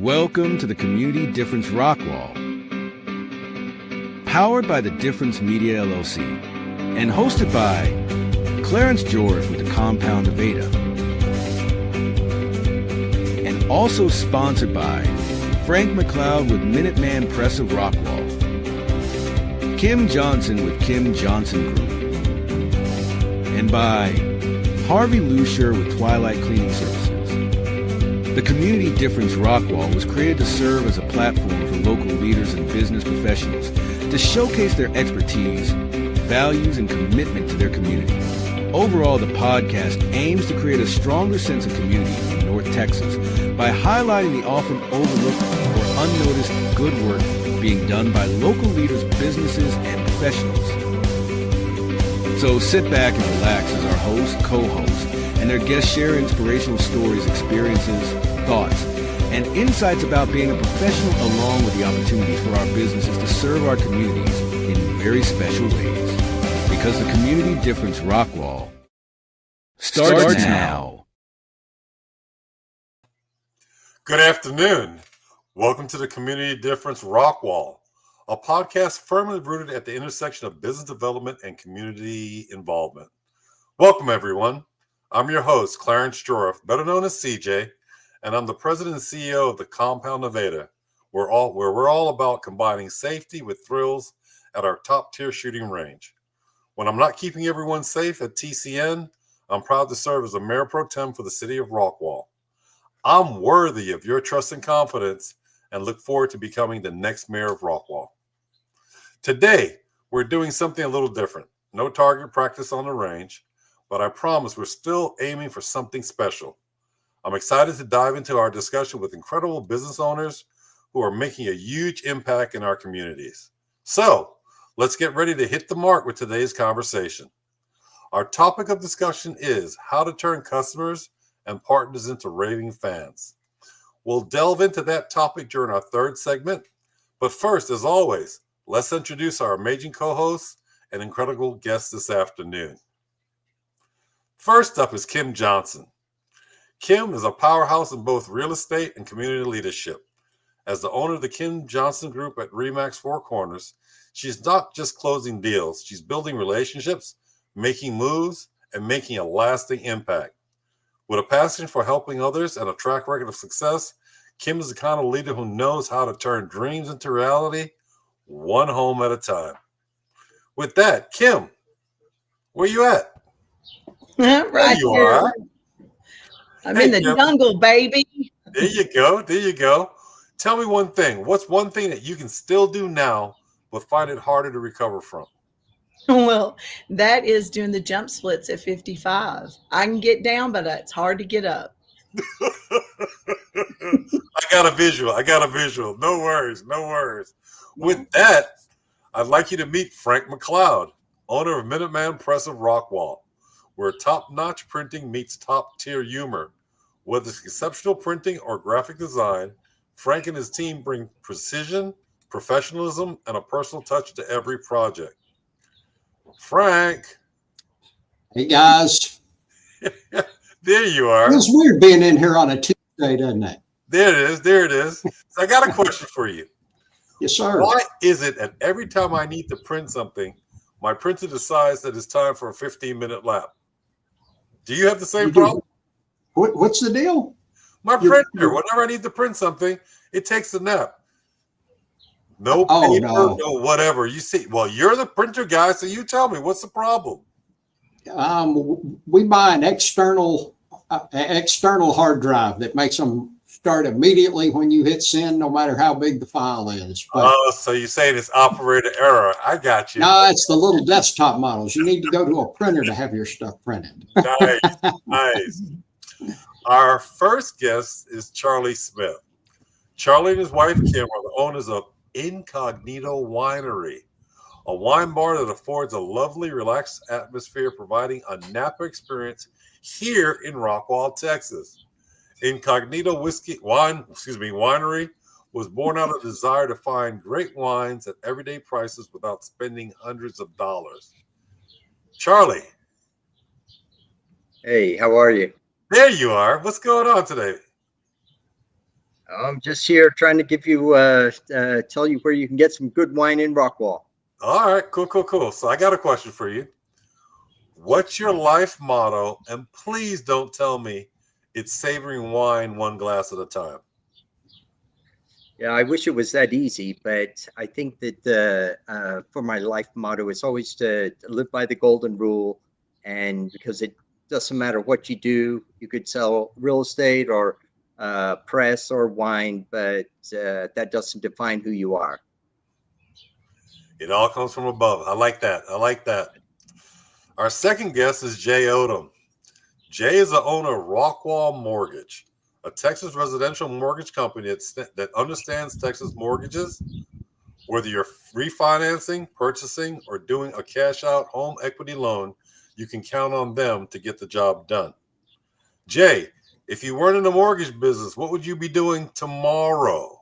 Welcome to the Community Difference Rockwall, powered by the Difference Media LLC, and hosted by Clarence Jorif with the Compound of Ada, and also sponsored by Frank McLeod with Minuteman Press of Rockwall, Kim Johnson with Kim Johnson Group, and by Harvey Lucier with Twilight Cleaning Services. The Community Difference Rockwall was created to serve as a platform for local leaders and business professionals to showcase their expertise, values, and commitment to their community. Overall, the podcast aims to create a stronger sense of community in North Texas by highlighting the often overlooked or unnoticed good work being done by local leaders, businesses, and professionals. So sit back and relax as our host, co-host, and their guests share inspirational stories, experiences, thoughts, and insights about being a professional, along with the opportunities for our businesses to serve our communities in very special ways. Because the Community Difference Rockwall starts now. Good afternoon. Welcome to the Community Difference Rockwall, a podcast firmly rooted at the intersection of business development and community involvement. Welcome, everyone. I'm your host, Clarence Jorif, better known as CJ, and I'm the president and CEO of the Compound of Ada, where we're all about combining safety with thrills at our top-tier shooting range. When I'm not keeping everyone safe at TCN, I'm proud to serve as a mayor pro tem for the city of Rockwall. I'm worthy of your trust and confidence and look forward to becoming the next mayor of Rockwall. Today, we're doing something a little different. No target practice on the range, but I promise we're still aiming for something special. I'm excited to dive into our discussion with incredible business owners who are making a huge impact in our communities. So, let's get ready to hit the mark with today's conversation. Our topic of discussion is how to turn customers and partners into raving fans. We'll delve into that topic during our third segment, but first, as always, let's introduce our amazing co-hosts and incredible guests this afternoon. First up is Kim Johnson. Kim is a powerhouse in both real estate and community leadership. As the owner of the Kim Johnson Group at RE/MAX Four Corners, she's not just closing deals, she's building relationships, making moves, and making a lasting impact. With a passion for helping others and a track record of success, Kim is the kind of leader who knows how to turn dreams into reality, one home at a time. With that, Kim, where you at? Right there you here. are. I'm in the jungle, baby. There you go. There you go. Tell me one thing. What's one thing that you can still do now, but find it harder to recover from? Well, that is doing the jump splits at 55. I can get down, but it's hard to get up. I got a visual. No worries. With that, I'd like you to meet Frank McLeod, owner of Minuteman Press of Rockwall, where top-notch printing meets top-tier humor. Whether it's exceptional printing or graphic design, Frank and his team bring precision, professionalism, and a personal touch to every project. Frank. Hey, guys. There you are. It's weird being in here on a Tuesday, doesn't it? There it is. So I got a question for you. Yes, sir. Why is it that every time I need to print something, my printer decides that it's time for a 15-minute lap? Do you have the same problem? What's the deal? My printer, whenever I need to print something, it takes a nap. No paper, no whatever. You see, well, you're the printer guy, so you tell me, what's the problem? We buy an external hard drive that makes them start immediately when you hit send, no matter how big the file is. Oh, so you're saying it's operator error. I got you. No, it's the little desktop models. You need to go to a printer to have your stuff printed. Nice. Our first guest is Charlie Smith. Charlie and his wife, Kim, are the owners of Incognito Winery, a wine bar that affords a lovely, relaxed atmosphere, providing a Napa experience here in Rockwall, Texas. Incognito Winery was born out of the desire to find great wines at everyday prices without spending hundreds of dollars. Charlie. Hey, how are you? There you are. What's going on today? I'm just here trying to give you, tell you where you can get some good wine in Rockwall. All right, cool. So I got a question for you. What's your life motto? And please don't tell me it's savoring wine one glass at a time. Yeah, I wish it was that easy, but I think that for my life motto is always to live by the golden rule. And because it doesn't matter what you do, you could sell real estate or press or wine, but that doesn't define who you are. It all comes from above. I like that. Our second guest is Jay Odom. Jay is the owner of Rockwall Mortgage, a Texas residential mortgage company that understands Texas mortgages. Whether you're refinancing, purchasing, or doing a cash-out home equity loan, you can count on them to get the job done. Jay, if you weren't in the mortgage business, what would you be doing tomorrow?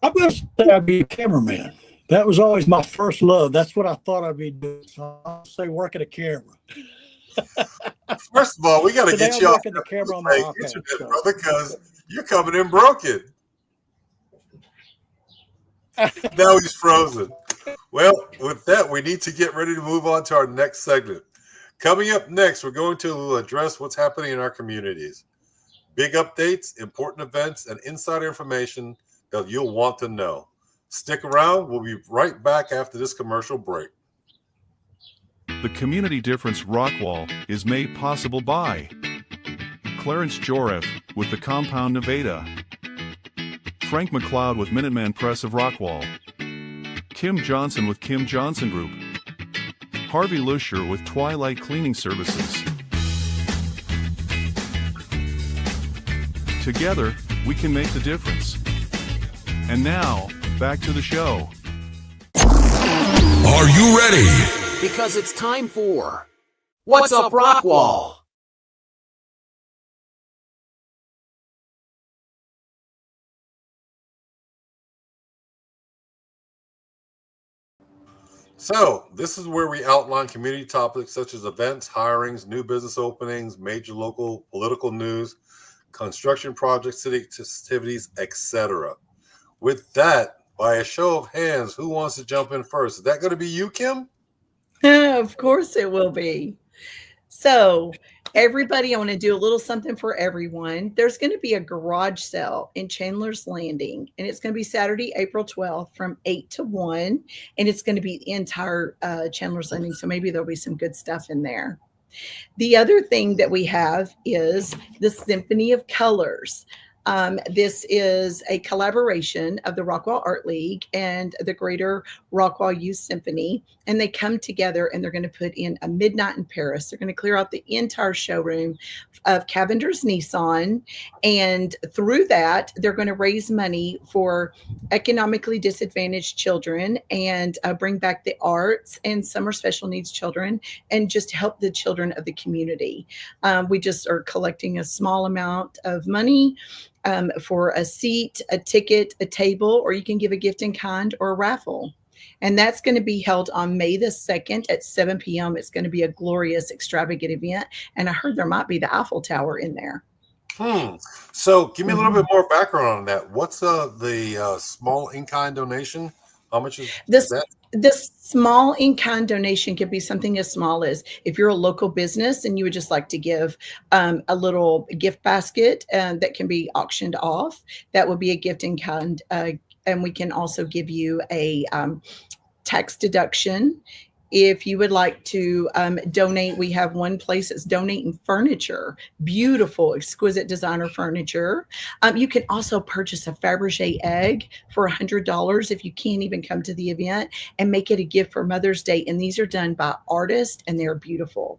I'm going to say I'd be a cameraman. That was always my first love. That's what I thought I'd be doing. So I'll say working a camera. First of all, we got to Today get I'm you off working the camera on my iPad, internet, so. brother, because you're coming in broken. Now he's frozen. Well, with that, we need to get ready to move on to our next segment. Coming up next, we're going to address what's happening in our communities. Big updates, important events, and insider information that you'll want to know. Stick around. We'll be right back after this commercial break. The Community Difference Rockwall is made possible by Clarence Jorif with the Compound Nevada, Frank McLeod with Minuteman Press of Rockwall, Kim Johnson with Kim Johnson Group, Harvey Lusher with Twilight Cleaning Services. Together, we can make the difference. And now, back to the show. Are you ready? Because it's time for What's Up Rockwall? So, this is where we outline community topics such as events, hirings, new business openings, major local political news, construction projects, city activities, etc. With that, by a show of hands, who wants to jump in first? Is that going to be you, Kim? Of course it will be. So, everybody, I want to do a little something for everyone. There's going to be a garage sale in Chandler's Landing, and it's going to be Saturday, April 12th from 8 to 1, and it's going to be the entire Chandler's Landing, so maybe there'll be some good stuff in there. The other thing that we have is the Symphony of Colors. This is a collaboration of the Rockwall Art League and the Greater Rockwall Youth Symphony, and they come together and they're going to put in a Midnight in Paris. They're going to clear out the entire showroom of Cavender's Nissan, and through that, they're going to raise money for economically disadvantaged children and bring back the arts and summer special needs children and just help the children of the community. We just are collecting a small amount of money for a seat, a ticket, a table, or you can give a gift in kind or a raffle. And that's going to be held on May the 2nd at 7 p.m. It's going to be a glorious, extravagant event. And I heard there might be the Eiffel Tower in there. So give me a little bit more background on that. What's the small in-kind donation? How much is that? This small in-kind donation could be something as small as if you're a local business and you would just like to give a little gift basket that can be auctioned off. That would be a gift in kind. And we can also give you a tax deduction. If you would like to donate, we have one place that's donating furniture, beautiful, exquisite designer furniture. You can also purchase a Fabergé egg for $100 if you can't even come to the event and make it a gift for Mother's Day. And these are done by artists and they're beautiful.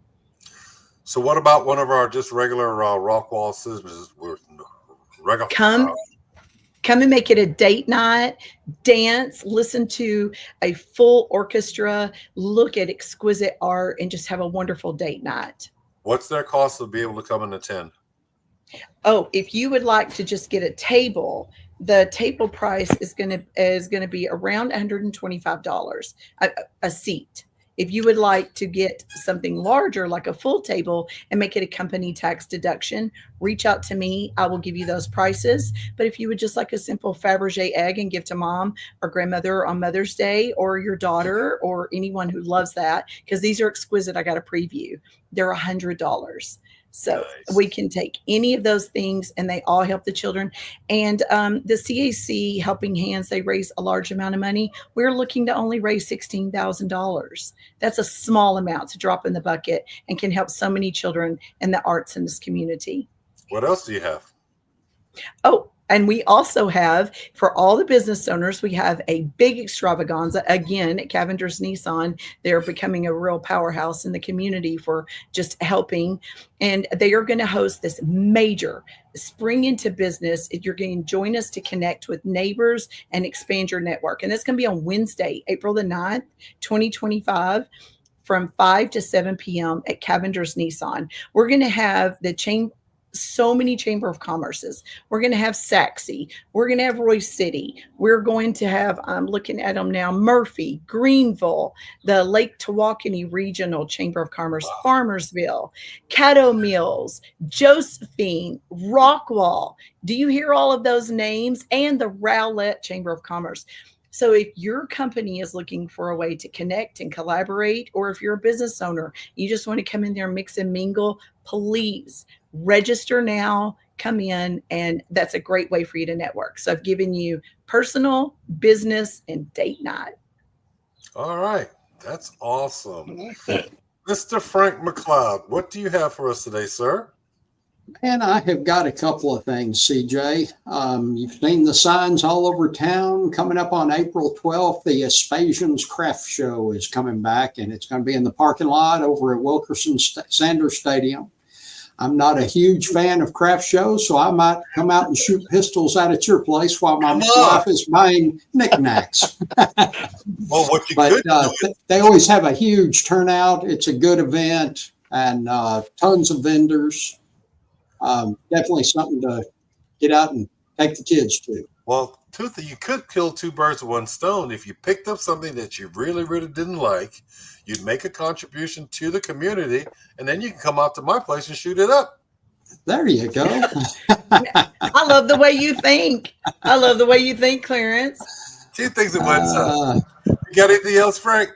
So what about one of our just regular Rockwall citizens? Come and make it a date night, dance, listen to a full orchestra, look at exquisite art, and just have a wonderful date night. What's their cost to be able to come and attend? Oh, if you would like to just get a table, the table price is going to be around $125 a seat. If you would like to get something larger, like a full table, and make it a company tax deduction, reach out to me. I will give you those prices. But if you would just like a simple Fabergé egg and give to mom or grandmother on Mother's Day, or your daughter, or anyone who loves that, because these are exquisite, I got a preview. They're $100. So we can take any of those things, and they all help the children. And the CAC Helping Hands, they raise a large amount of money. We're looking to only raise $16,000. That's a small amount to drop in the bucket, and can help so many children in the arts in this community. What else do you have? Oh, and we also have, for all the business owners, we have a big extravaganza again at Cavender's Nissan. They're becoming a real powerhouse in the community for just helping. And they are going to host this major Spring into Business. You're going to join us to connect with neighbors and expand your network. And that's going to be on Wednesday, April the 9th, 2025. From 5 to 7 p.m. at Cavender's Nissan. We're going to have so many Chamber of Commerces. We're going to have Saxe. We're going to have Royce City. We're going to have, I'm looking at them now, Murphy, Greenville, the Lake Tawakoni Regional Chamber of Commerce, Farmersville, Caddo Mills, Josephine, Rockwall. Do you hear all of those names? And the Rowlett Chamber of Commerce. So if your company is looking for a way to connect and collaborate, or if you're a business owner, you just want to come in there and mix and mingle, please register now, come in, and that's a great way for you to network. So I've given you personal, business, and date night. All right. That's awesome. Mr. Frank McLeod, what do you have for us today, sir? And I have got a couple of things, CJ. You've seen the signs all over town. Coming up on April 12th, the Aspasian's Craft Show is coming back, and it's going to be in the parking lot over at Wilkerson Sanders Stadium. I'm not a huge fan of craft shows, so I might come out and shoot pistols out at your place while my wife is buying knickknacks. Well, what you But could do they always have a huge turnout. It's a good event, and tons of vendors. Definitely something to get out and take the kids to. Well, Toothy, you could kill two birds with one stone. If you picked up something that you really, really didn't like, you'd make a contribution to the community, and then you can come out to my place and shoot it up. There you go. I love the way you think. I love the way you think, Clarence. Two things that went south. You got anything else, Frank?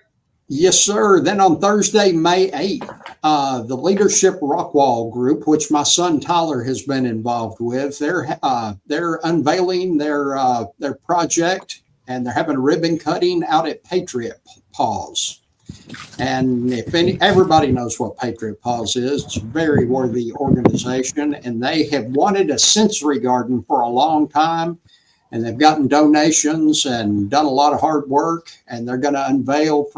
Yes, sir. Then on Thursday, May 8th, the Leadership Rockwall group, which my son Tyler has been involved with, they're unveiling their project, and they're having a ribbon cutting out at Patriot Paws. And everybody knows what Patriot Paws is. It's a very worthy organization, and they have wanted a sensory garden for a long time. And they've gotten donations and done a lot of hard work. And they're going to unveil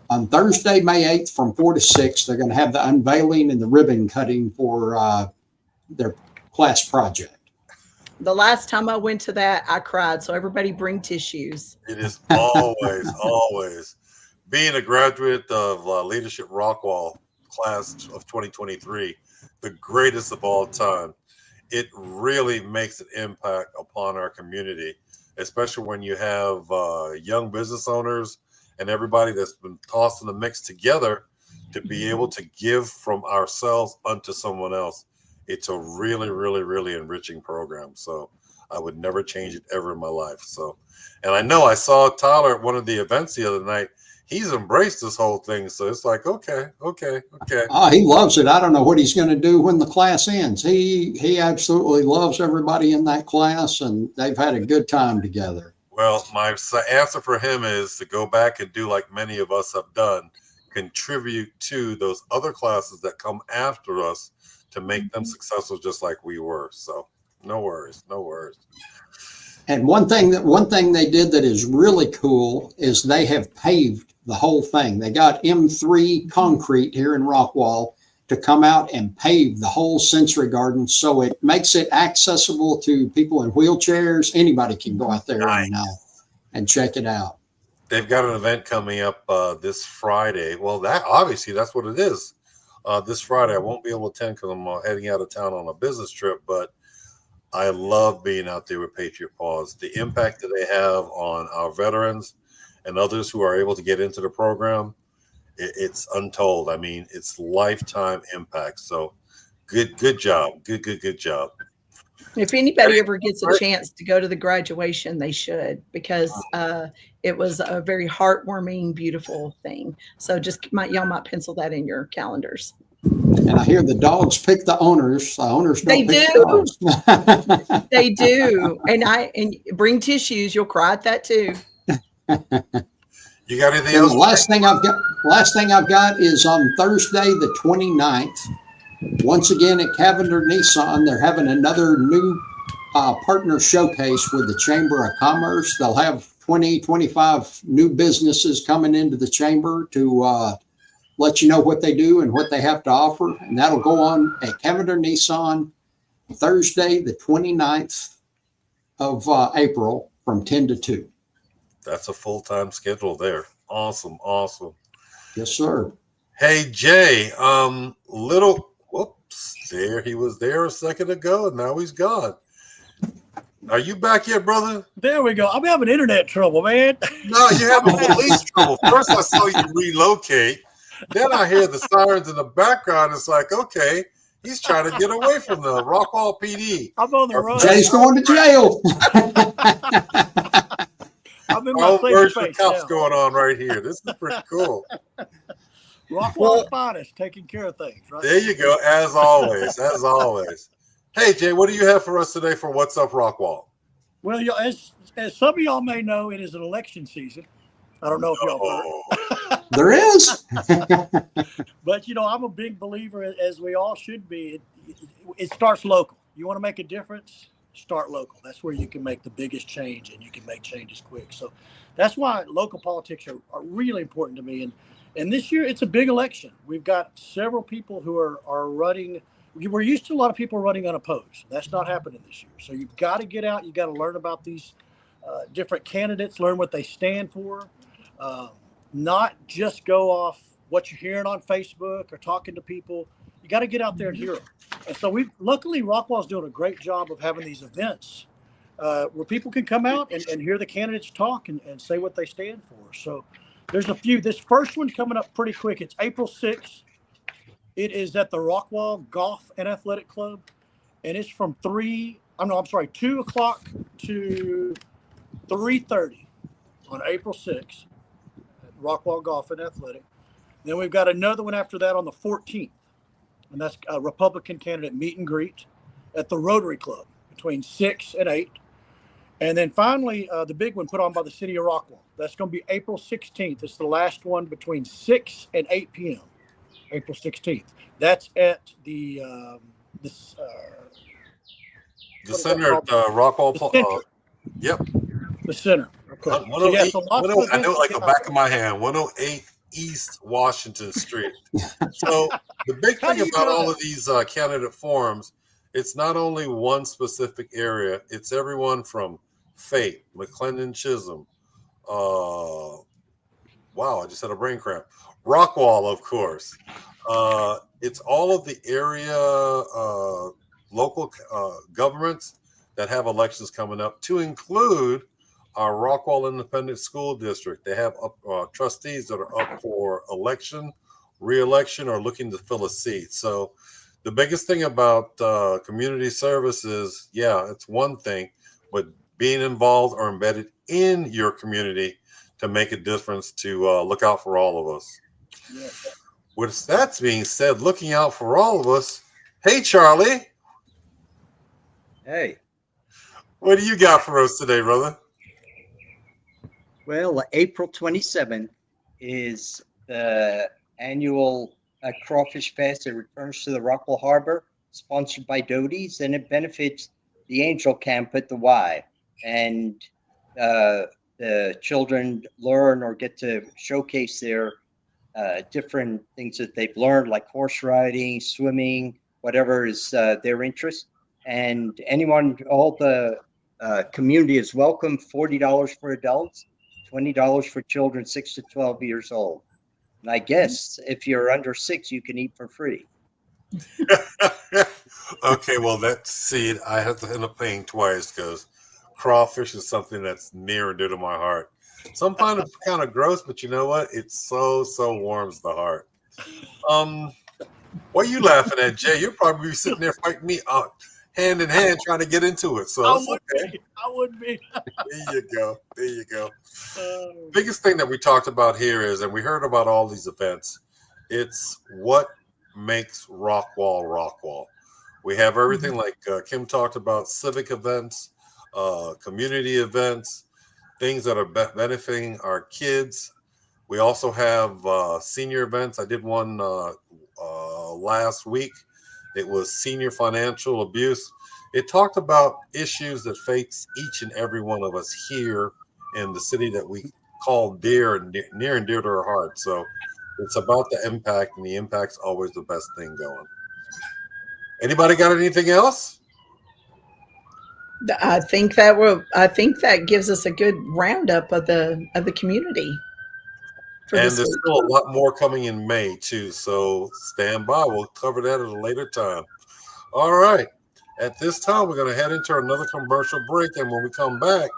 on Thursday, May 8th, from 4 to 6. They're going to have the unveiling and the ribbon cutting for their class project. The last time I went to that, I cried. So everybody bring tissues. It is always. Being a graduate of Leadership Rockwall class of 2023, the greatest of all time. It really makes an impact upon our community, especially when you have young business owners and everybody that's been tossed in the mix together to be able to give from ourselves unto someone else. It's a really, really, really enriching program. So I would never change it ever in my life. So, and I know I saw Tyler at one of the events the other night. He's embraced this whole thing. So it's like, okay. Oh, he loves it. I don't know what he's going to do when the class ends. He absolutely loves everybody in that class, and they've had a good time together. Well, my answer for him is to go back and do like many of us have done, contribute to those other classes that come after us to make them successful just like we were. So no worries. And one thing they did that is really cool is they have paved the whole thing. They got M3 concrete here in Rockwall to come out and pave the whole sensory garden, so it makes it accessible to people in wheelchairs. Anybody can go out there and check it out. They've got an event coming up this Friday. Well, that's what it is. This Friday, I won't be able to attend because I'm heading out of town on a business trip, but I love being out there with Patriot Paws. The impact that they have on our veterans and others who are able to get into the program, it's untold. I mean, it's lifetime impact. So good job. Good job. If anybody ever gets a chance to go to the graduation, they should, because it was a very heartwarming, beautiful thing. So y'all might pencil that in your calendars. And I hear the dogs pick the owners. The owners don't pick the dogs. They do. And bring tissues. You'll cry at that too. You got anything And else? the last thing I've got is on Thursday, the 29th. Once again at Cavender Nissan, they're having another new partner showcase with the Chamber of Commerce. They'll have 25 new businesses coming into the chamber to let you know what they do and what they have to offer. And that'll go on at Cavender Nissan Thursday, the 29th of April from 10 to 2. That's a full-time schedule there. Awesome. Yes, sir. Hey, Jay, whoops, there he was there a second ago, and now he's gone. Are you back yet, brother? There we go. I'm having internet trouble, man. No, you're having police trouble. First, I saw you relocate. Then I hear the sirens in the background. It's like, okay, he's trying to get away from the Rockwall PD. I'm on the road. Jay's going to jail. I'm in my safe version space of cops now. going on right here. This is pretty cool. Rockwall Finest taking care of things, right? There you go, as always. Hey, Jay, what do you have for us today for What's Up Rockwall? Well, as some of y'all may know, it is an election season. I don't know if y'all heard. There is. But, I'm a big believer, as we all should be. It starts local. You want to make a difference? Start local. That's where you can make the biggest change, and you can make changes quick. So that's why local politics are really important to me. And this year, it's a big election. We've got several people who are running. We're used to a lot of people running unopposed. That's not happening this year. So you've got to get out. You've got to learn about these different candidates, learn what they stand for, not just go off what you're hearing on Facebook or talking to people. You got to get out there and hear them. And so luckily, Rockwall's doing a great job of having these events where people can come out and hear the candidates talk and say what they stand for. So there's a few. This first one coming up pretty quick. It's April 6th. It is at the Rockwall Golf and Athletic Club, and it's from 2 o'clock to 3:30 on April 6th at Rockwall Golf and Athletic. Then we've got another one after that on the 14th, and that's a Republican candidate meet and greet at the Rotary Club between 6 and 8. And then finally, the big one put on by the city of Rockwall. That's going to be April 16th. It's the last one between 6 and 8 p.m. April 16th. That's at the center at Rockwall. Yep. The center. Okay. I know it like the back of my hand. 108 East Washington Street. So the big thing about all of these candidate forums, it's not only one specific area. It's everyone from Fate, McLendon, Chisholm. Wow, I just had a brain cramp. Rockwall, of course. It's all of the area local governments that have elections coming up, to include our Rockwall Independent School District. They have trustees that are up for election, re-election, or looking to fill a seat. So the biggest thing about community service is, it's one thing, but being involved or embedded in your community to make a difference, to look out for all of us. Yeah. With that being said, looking out for all of us. Hey, Charlie. Hey. What do you got for us today, brother? Well, April 27th is the annual Crawfish Fest. It returns to the Rockwall Harbor, sponsored by Doty's, and it benefits the Angel Camp at the Y. And the children learn or get to showcase their different things that they've learned, like horse riding, swimming, whatever is their interest. And anyone, all the community is welcome. $40 for adults, $20 for children 6 to 12 years old. And I guess if you're under 6, you can eat for free. Okay, well, I have to end up paying twice because crawfish is something that's near and dear to my heart. Some find it kind of gross, but you know what? It so warms the heart. What are you laughing at, Jay? You'll probably be sitting there fighting me hand in hand trying to get into it. So it's okay. I would be. There you go. There you go. Biggest thing that we talked about here is, and we heard about all these events, it's what makes Rockwall Rockwall. We have everything like Kim talked about, civic events, community events, things that are benefiting our kids. We also have senior events. I did one last week. It was senior financial abuse. It talked about issues that face each and every one of us here in the city that we call near and dear to our heart. So it's about the impact, and the impact's always the best thing going. Anybody got anything else? I think that gives us a good roundup of the community. And there's still a lot more coming in May too, so stand by. We'll cover that at a later time. All right. At this time, we're going to head into another commercial break, and when we come back,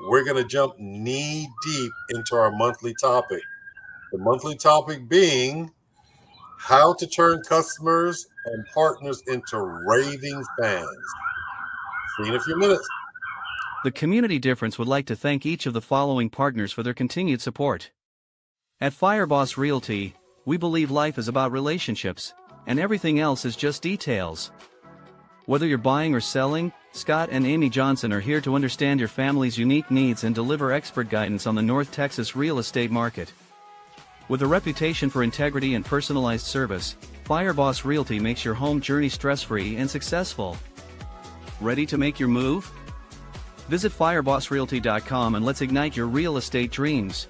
we're going to jump knee deep into our monthly topic. The monthly topic being how to turn customers and partners into raving fans. See you in a few minutes. The Community Difference would like to thank each of the following partners for their continued support. At Fireboss Realty, we believe life is about relationships, and everything else is just details. Whether you're buying or selling, Scott and Amy Johnson are here to understand your family's unique needs and deliver expert guidance on the North Texas real estate market. With a reputation for integrity and personalized service, Fireboss Realty makes your home journey stress-free and successful. Ready to make your move? Visit firebossrealty.com and let's ignite your real estate dreams.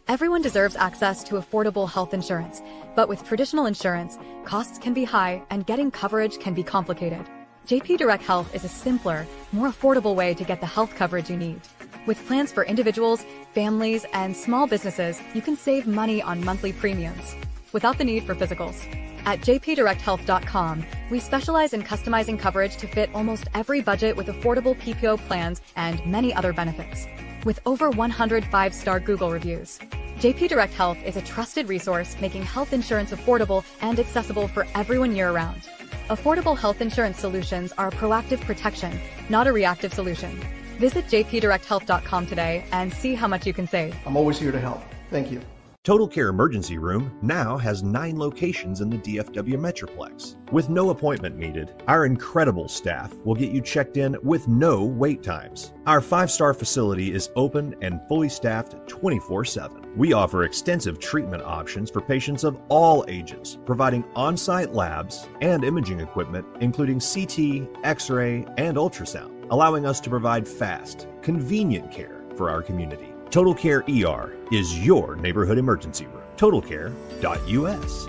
Everyone deserves access to affordable health insurance, but with traditional insurance, costs can be high and getting coverage can be complicated. JP Direct Health is a simpler, more affordable way to get the health coverage you need. With plans for individuals, families, and small businesses, you can save money on monthly premiums without the need for physicals. At jpdirecthealth.com, we specialize in customizing coverage to fit almost every budget with affordable PPO plans and many other benefits. With over 100 5-star Google reviews, JP Direct Health is a trusted resource making health insurance affordable and accessible for everyone year-round. Affordable health insurance solutions are a proactive protection, not a reactive solution. Visit jpdirecthealth.com today and see how much you can save. I'm always here to help. Thank you. Total Care Emergency Room now has 9 locations in the DFW Metroplex. With no appointment needed, our incredible staff will get you checked in with no wait times. Our 5-star facility is open and fully staffed 24/7. We offer extensive treatment options for patients of all ages, providing on-site labs and imaging equipment, including CT, X-ray, and ultrasound, allowing us to provide fast, convenient care for our community. Total Care ER is your neighborhood emergency room. TotalCare.us.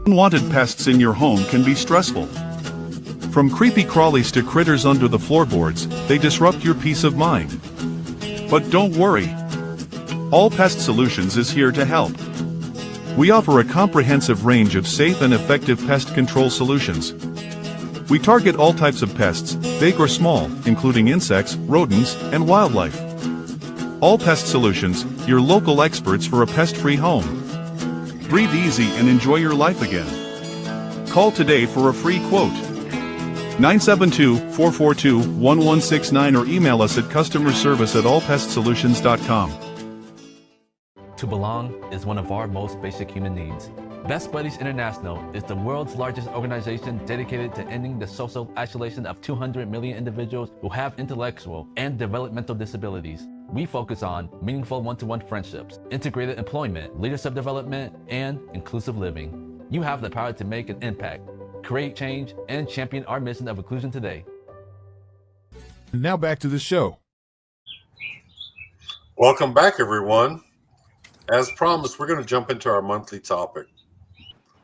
Unwanted pests in your home can be stressful. From creepy crawlies to critters under the floorboards, they disrupt your peace of mind. But don't worry. All Pest Solutions is here to help. We offer a comprehensive range of safe and effective pest control solutions. We target all types of pests, big or small, including insects, rodents, and wildlife. All Pest Solutions, your local experts for a pest-free home. Breathe easy and enjoy your life again. Call today for a free quote. 972-442-1169 or email us at customerservice@allpestsolutions.com. To belong is one of our most basic human needs. Best Buddies International is the world's largest organization dedicated to ending the social isolation of 200 million individuals who have intellectual and developmental disabilities. We focus on meaningful one-to-one friendships, integrated employment, leadership development, and inclusive living. You have the power to make an impact, create change, and champion our mission of inclusion today. Now back to the show. Welcome back, everyone. As promised, we're going to jump into our monthly topic.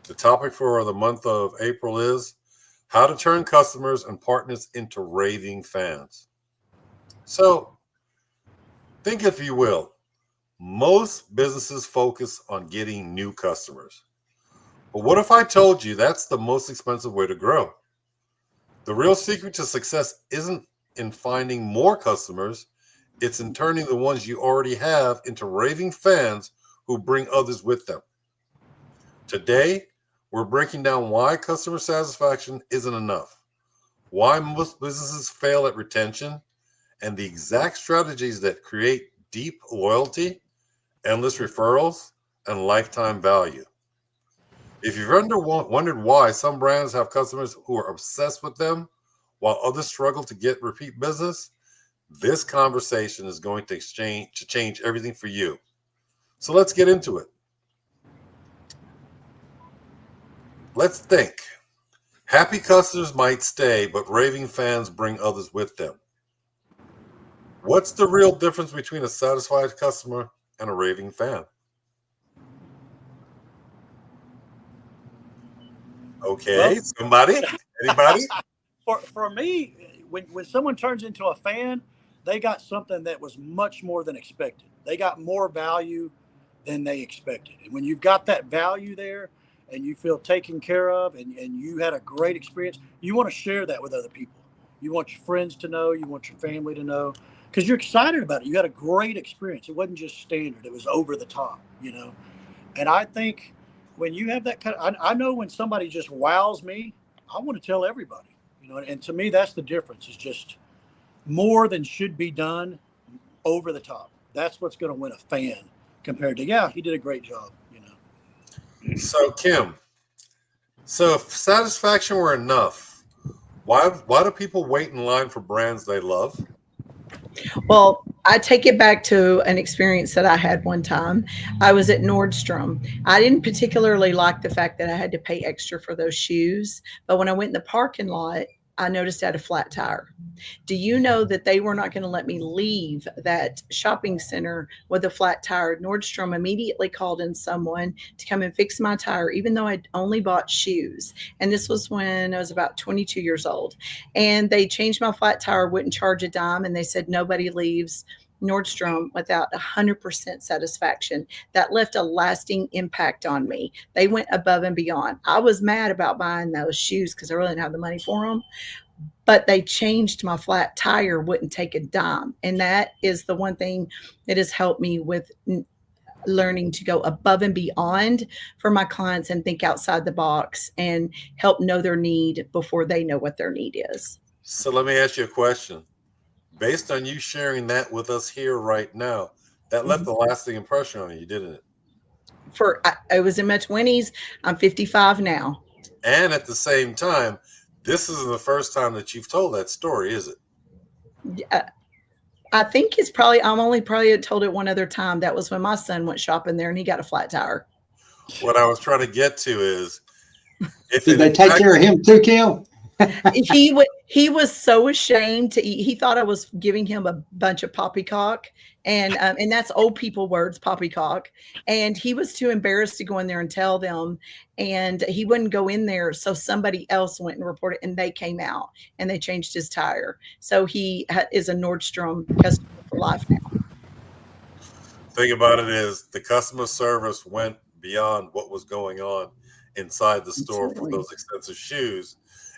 The topic for the month of April is how to turn customers and partners into raving fans. So, think if you will, most businesses focus on getting new customers. But what if I told you that's the most expensive way to grow? The real secret to success isn't in finding more customers, It's in turning the ones you already have into raving fans who bring others with them. Today, we're breaking down why customer satisfaction isn't enough, why most businesses fail at retention, and the exact strategies that create deep loyalty, endless referrals, and lifetime value. If you've wondered why some brands have customers who are obsessed with them while others struggle to get repeat business, this conversation is going to change everything for you. So let's get into it. Let's think. Happy customers might stay, but raving fans bring others with them. What's the real difference between a satisfied customer and a raving fan? Okay, Well, somebody? Anybody? For me, when someone turns into a fan, they got something that was much more than expected. They got more value than they expected. And when you've got that value there and you feel taken care of and you had a great experience, you want to share that with other people. You want your friends to know, you want your family to know, because you're excited about it. You had a great experience. It wasn't just standard, it was over the top, you know. And I think when you have that kind of, I know when somebody just wows me, I want to tell everybody, you know, and to me, that's the difference. Is just more than should be done over the top. That's what's going to win a fan compared to, yeah, he did a great job, you know. So, Kim, so if satisfaction were enough, why do people wait in line for brands they love? Well, I take it back to an experience that I had one time. I was at Nordstrom. I didn't particularly like the fact that I had to pay extra for those shoes, but when I went in the parking lot, I noticed I had a flat tire. Do you know that they were not going to let me leave that shopping center with a flat tire? Nordstrom immediately called in someone to come and fix my tire, even though I'd only bought shoes. And this was when I was about 22 years old. And they changed my flat tire, wouldn't charge a dime. And they said nobody leaves Nordstrom without 100% satisfaction. That left a lasting impact on me. They went above and beyond. I was mad about buying those shoes because I really didn't have the money for them, but they changed my flat tire, wouldn't take a dime. And that is the one thing that has helped me with learning to go above and beyond for my clients and think outside the box and help know their need before they know what their need is. So let me ask you a question. Based on you sharing that with us here right now, that left a lasting impression on you, didn't it? I was in my 20s. I'm 55 now. And at the same time, this isn't the first time that you've told that story, is it? I think it's probably, I'm only probably told it one other time. That was when my son went shopping there and he got a flat tire. What I was trying to get to is, did they take care of him too, Kim? He was so ashamed to eat. He thought I was giving him a bunch of poppycock, and that's old people words, poppycock. And he was too embarrassed to go in there and tell them, and he wouldn't go in there. So somebody else went and reported, and they came out and they changed his tire. So he is a Nordstrom customer for life now. Thing about it is, the customer service went beyond what was going on inside the store for those expensive shoes.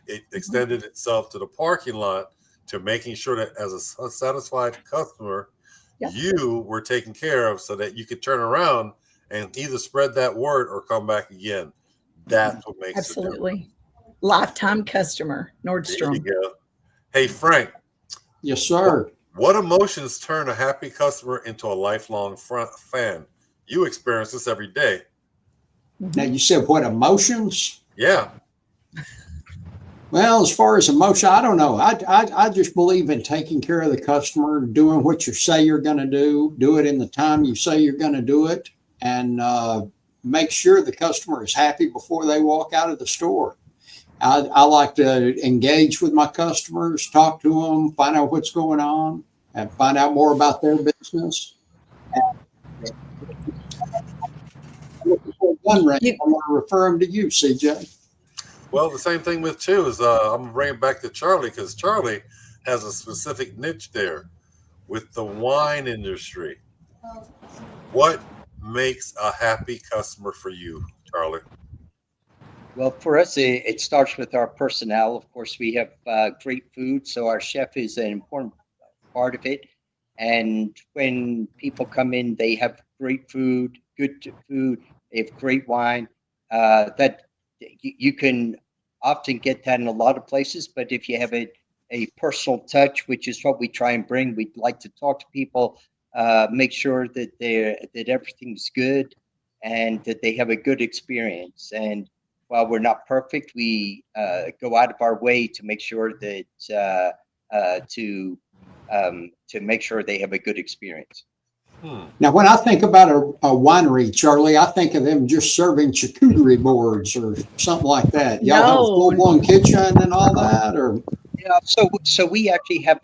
It extended itself to the parking lot, to making sure that as a satisfied customer, you were taken care of so that you could turn around and either spread that word or come back again. That's what makes absolutely lifetime customer, Nordstrom. There you go. Hey, Frank. Yes, sir. What emotions turn a happy customer into a lifelong fan? You experience this every day. Now, you said what emotions? Yeah. Well, as far as emotion, I don't know. I just believe in taking care of the customer, doing what you say you're going to do it in the time you say you're going to do it, and make sure the customer is happy before they walk out of the store. I like to engage with my customers, talk to them, find out what's going on, and find out more about their business. I'm going to refer them to you, CJ. Well, the same thing with too is I'm going to bring it back to Charlie, because Charlie has a specific niche there with the wine industry. What makes a happy customer for you, Charlie? Well, for us, it starts with our personnel. Of course, we have great food, so our chef is an important part of it. And when people come in, they have great food, good food, they have great wine. That you can often get that in a lot of places, but if you have a personal touch, which is what we try and bring, we'd like to talk to people, make sure that that everything's good and that they have a good experience. And while we're not perfect, we go out of our way to make sure that to make sure they have a good experience. Now, when I think about a winery, Charlie, I think of them just serving charcuterie boards or something like that. Y'all have a full-blown kitchen and all that, or? Yeah, so we actually have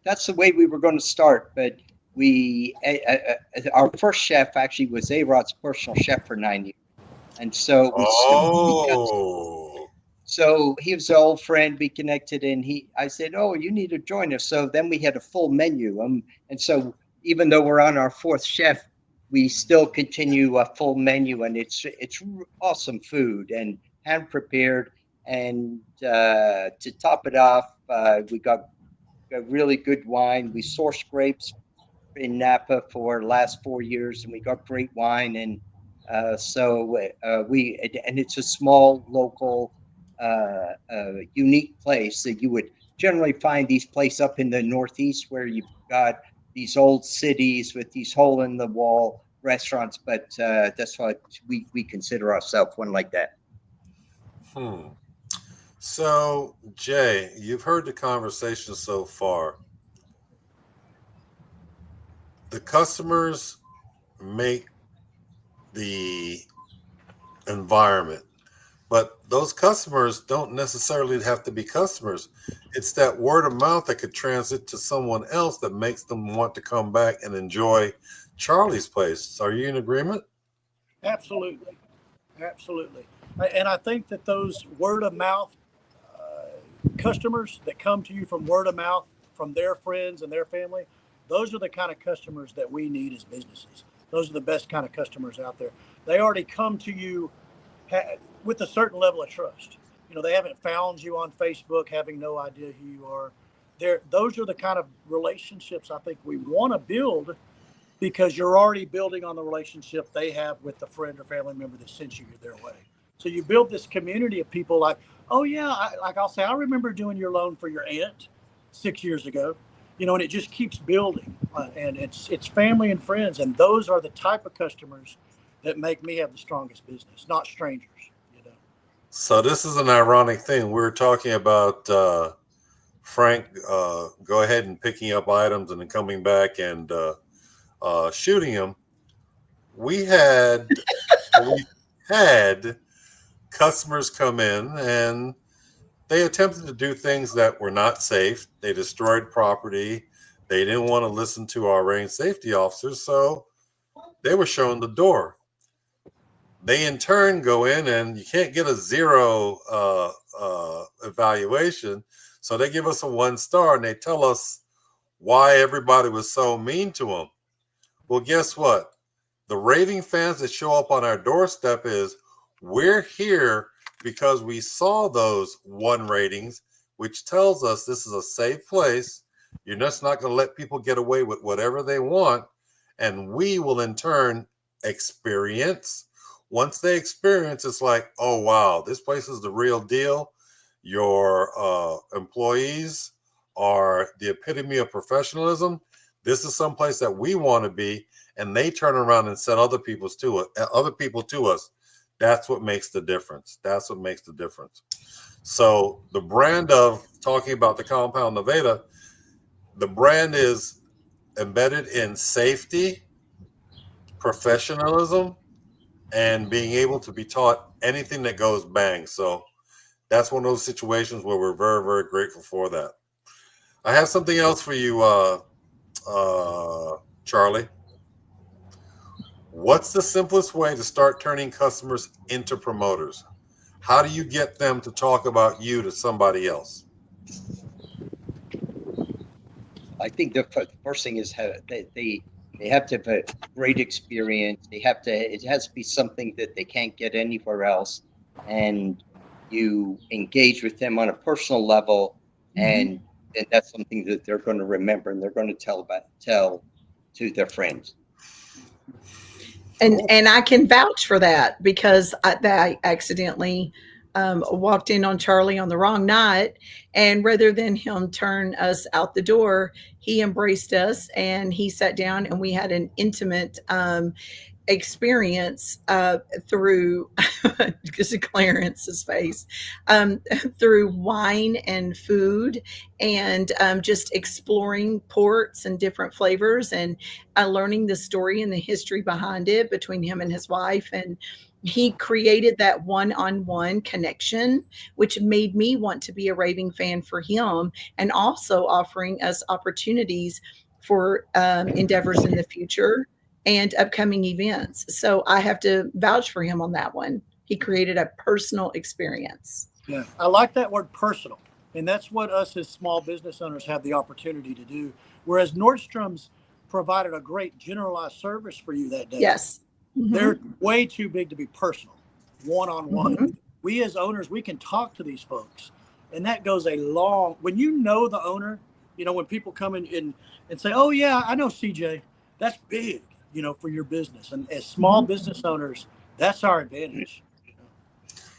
that's the way we were going to start, but we our first chef actually was A-Rod's personal chef for 9 years, and so so he was an old friend. We connected, and I said, "Oh, you need to join us." So then we had a full menu, and so even though we're on our fourth chef, we still continue a full menu, and it's awesome food and hand prepared. And to top it off, we got a really good wine. We source grapes in Napa for the last 4 years, and we got great wine. And and it's a small, local, unique place that you would generally find these places up in the Northeast where you've got these old cities with these hole-in-the-wall restaurants. But that's what we consider ourselves, one like that. So, Jay, you've heard the conversation so far. The customers make the environment, but those customers don't necessarily have to be customers. It's that word of mouth that could transit to someone else that makes them want to come back and enjoy Charlie's place. Are you in agreement? Absolutely. Absolutely. And I think that those word of mouth customers that come to you from word of mouth, from their friends and their family, those are the kind of customers that we need as businesses. Those are the best kind of customers out there. They already come to you with a certain level of trust. You know, they haven't found you on Facebook having no idea who you are. Those are the kind of relationships I think we want to build, because you're already building on the relationship they have with the friend or family member that sent you their way. So you build this community of people like, oh yeah, I'll say, I remember doing your loan for your aunt 6 years ago, you know, and it just keeps building. And it's family and friends, and those are the type of customers that make me have the strongest business, not strangers, you know. So this is an ironic thing. We were talking about Frank go ahead and picking up items and then coming back and shooting them. We had customers come in and they attempted to do things that were not safe. They destroyed property. They didn't want to listen to our range safety officers, so they were shown the door. They in turn go in, and you can't get a 0 evaluation, so they give us a 1 star, and they tell us why everybody was so mean to them. Well, guess what? The raving fans that show up on our doorstep is, we're here because we saw those 1 ratings, which tells us this is a safe place. You're just not going to let people get away with whatever they want. And we will in turn experience. Once they experience, it's like, oh, wow, this place is the real deal. Your employees are the epitome of professionalism. This is someplace that we want to be. And they turn around and send other people to us. That's what makes the difference. That's what makes the difference. So the brand of talking about the Compound Nevada, the brand is embedded in safety, professionalism, and being able to be taught anything that goes bang. So that's one of those situations where we're very, very grateful for that. I have something else for you, Charlie. What's the simplest way to start turning customers into promoters? How do you get them to talk about you to somebody else? I think the first thing is they have to have a great experience. It has to be something that they can't get anywhere else. And you engage with them on a personal level, and then that's something that they're going to remember and they're going to tell to their friends. And I can vouch for that because I accidentally walked in on Charlie on the wrong night, and rather than him turn us out the door, he embraced us and he sat down and we had an intimate experience through because of Clarence's face, through wine and food and just exploring ports and different flavors and learning the story and the history behind it between him and his wife. And he created that one-on-one connection, which made me want to be a Raving fan for him, and also offering us opportunities for endeavors in the future and upcoming events. So I have to vouch for him on that one. He created a personal experience. Yeah, I like that word personal. And that's what us as small business owners have the opportunity to do. Whereas Nordstrom's provided a great generalized service for you that day. Yes. Mm-hmm. They're way too big to be personal, one-on-one. Mm-hmm. We as owners, we can talk to these folks. And that goes a long, when you know the owner, you know, when people come in and say, oh yeah, I know CJ, that's big, you know, for your business. And as small business owners, that's our advantage.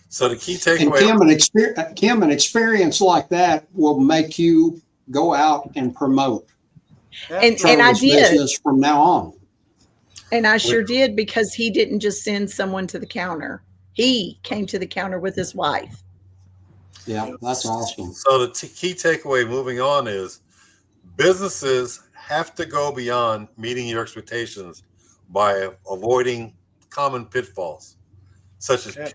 So the key takeaway, and Kim, an experience like that will make you go out and promote and I did business from now on. And I sure did, because he didn't just send someone to the counter. He came to the counter with his wife. Yeah, that's awesome. So the key takeaway moving on is businesses have to go beyond meeting your expectations by avoiding common pitfalls, such as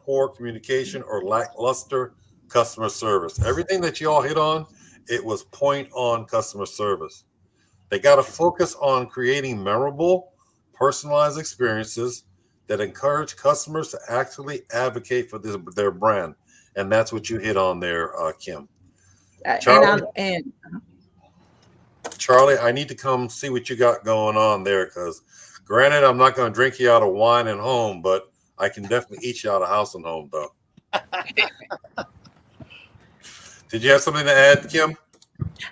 poor communication or lackluster customer service. Everything that you all hit on, it was point on customer service. They got to focus on creating memorable, personalized experiences that encourage customers to actively advocate for their brand. And that's what you hit on there, Kim. Charlie, I need to come see what you got going on there, because granted, I'm not going to drink you out of wine and home, but I can definitely eat you out of house and home, though. Did you have something to add, Kim?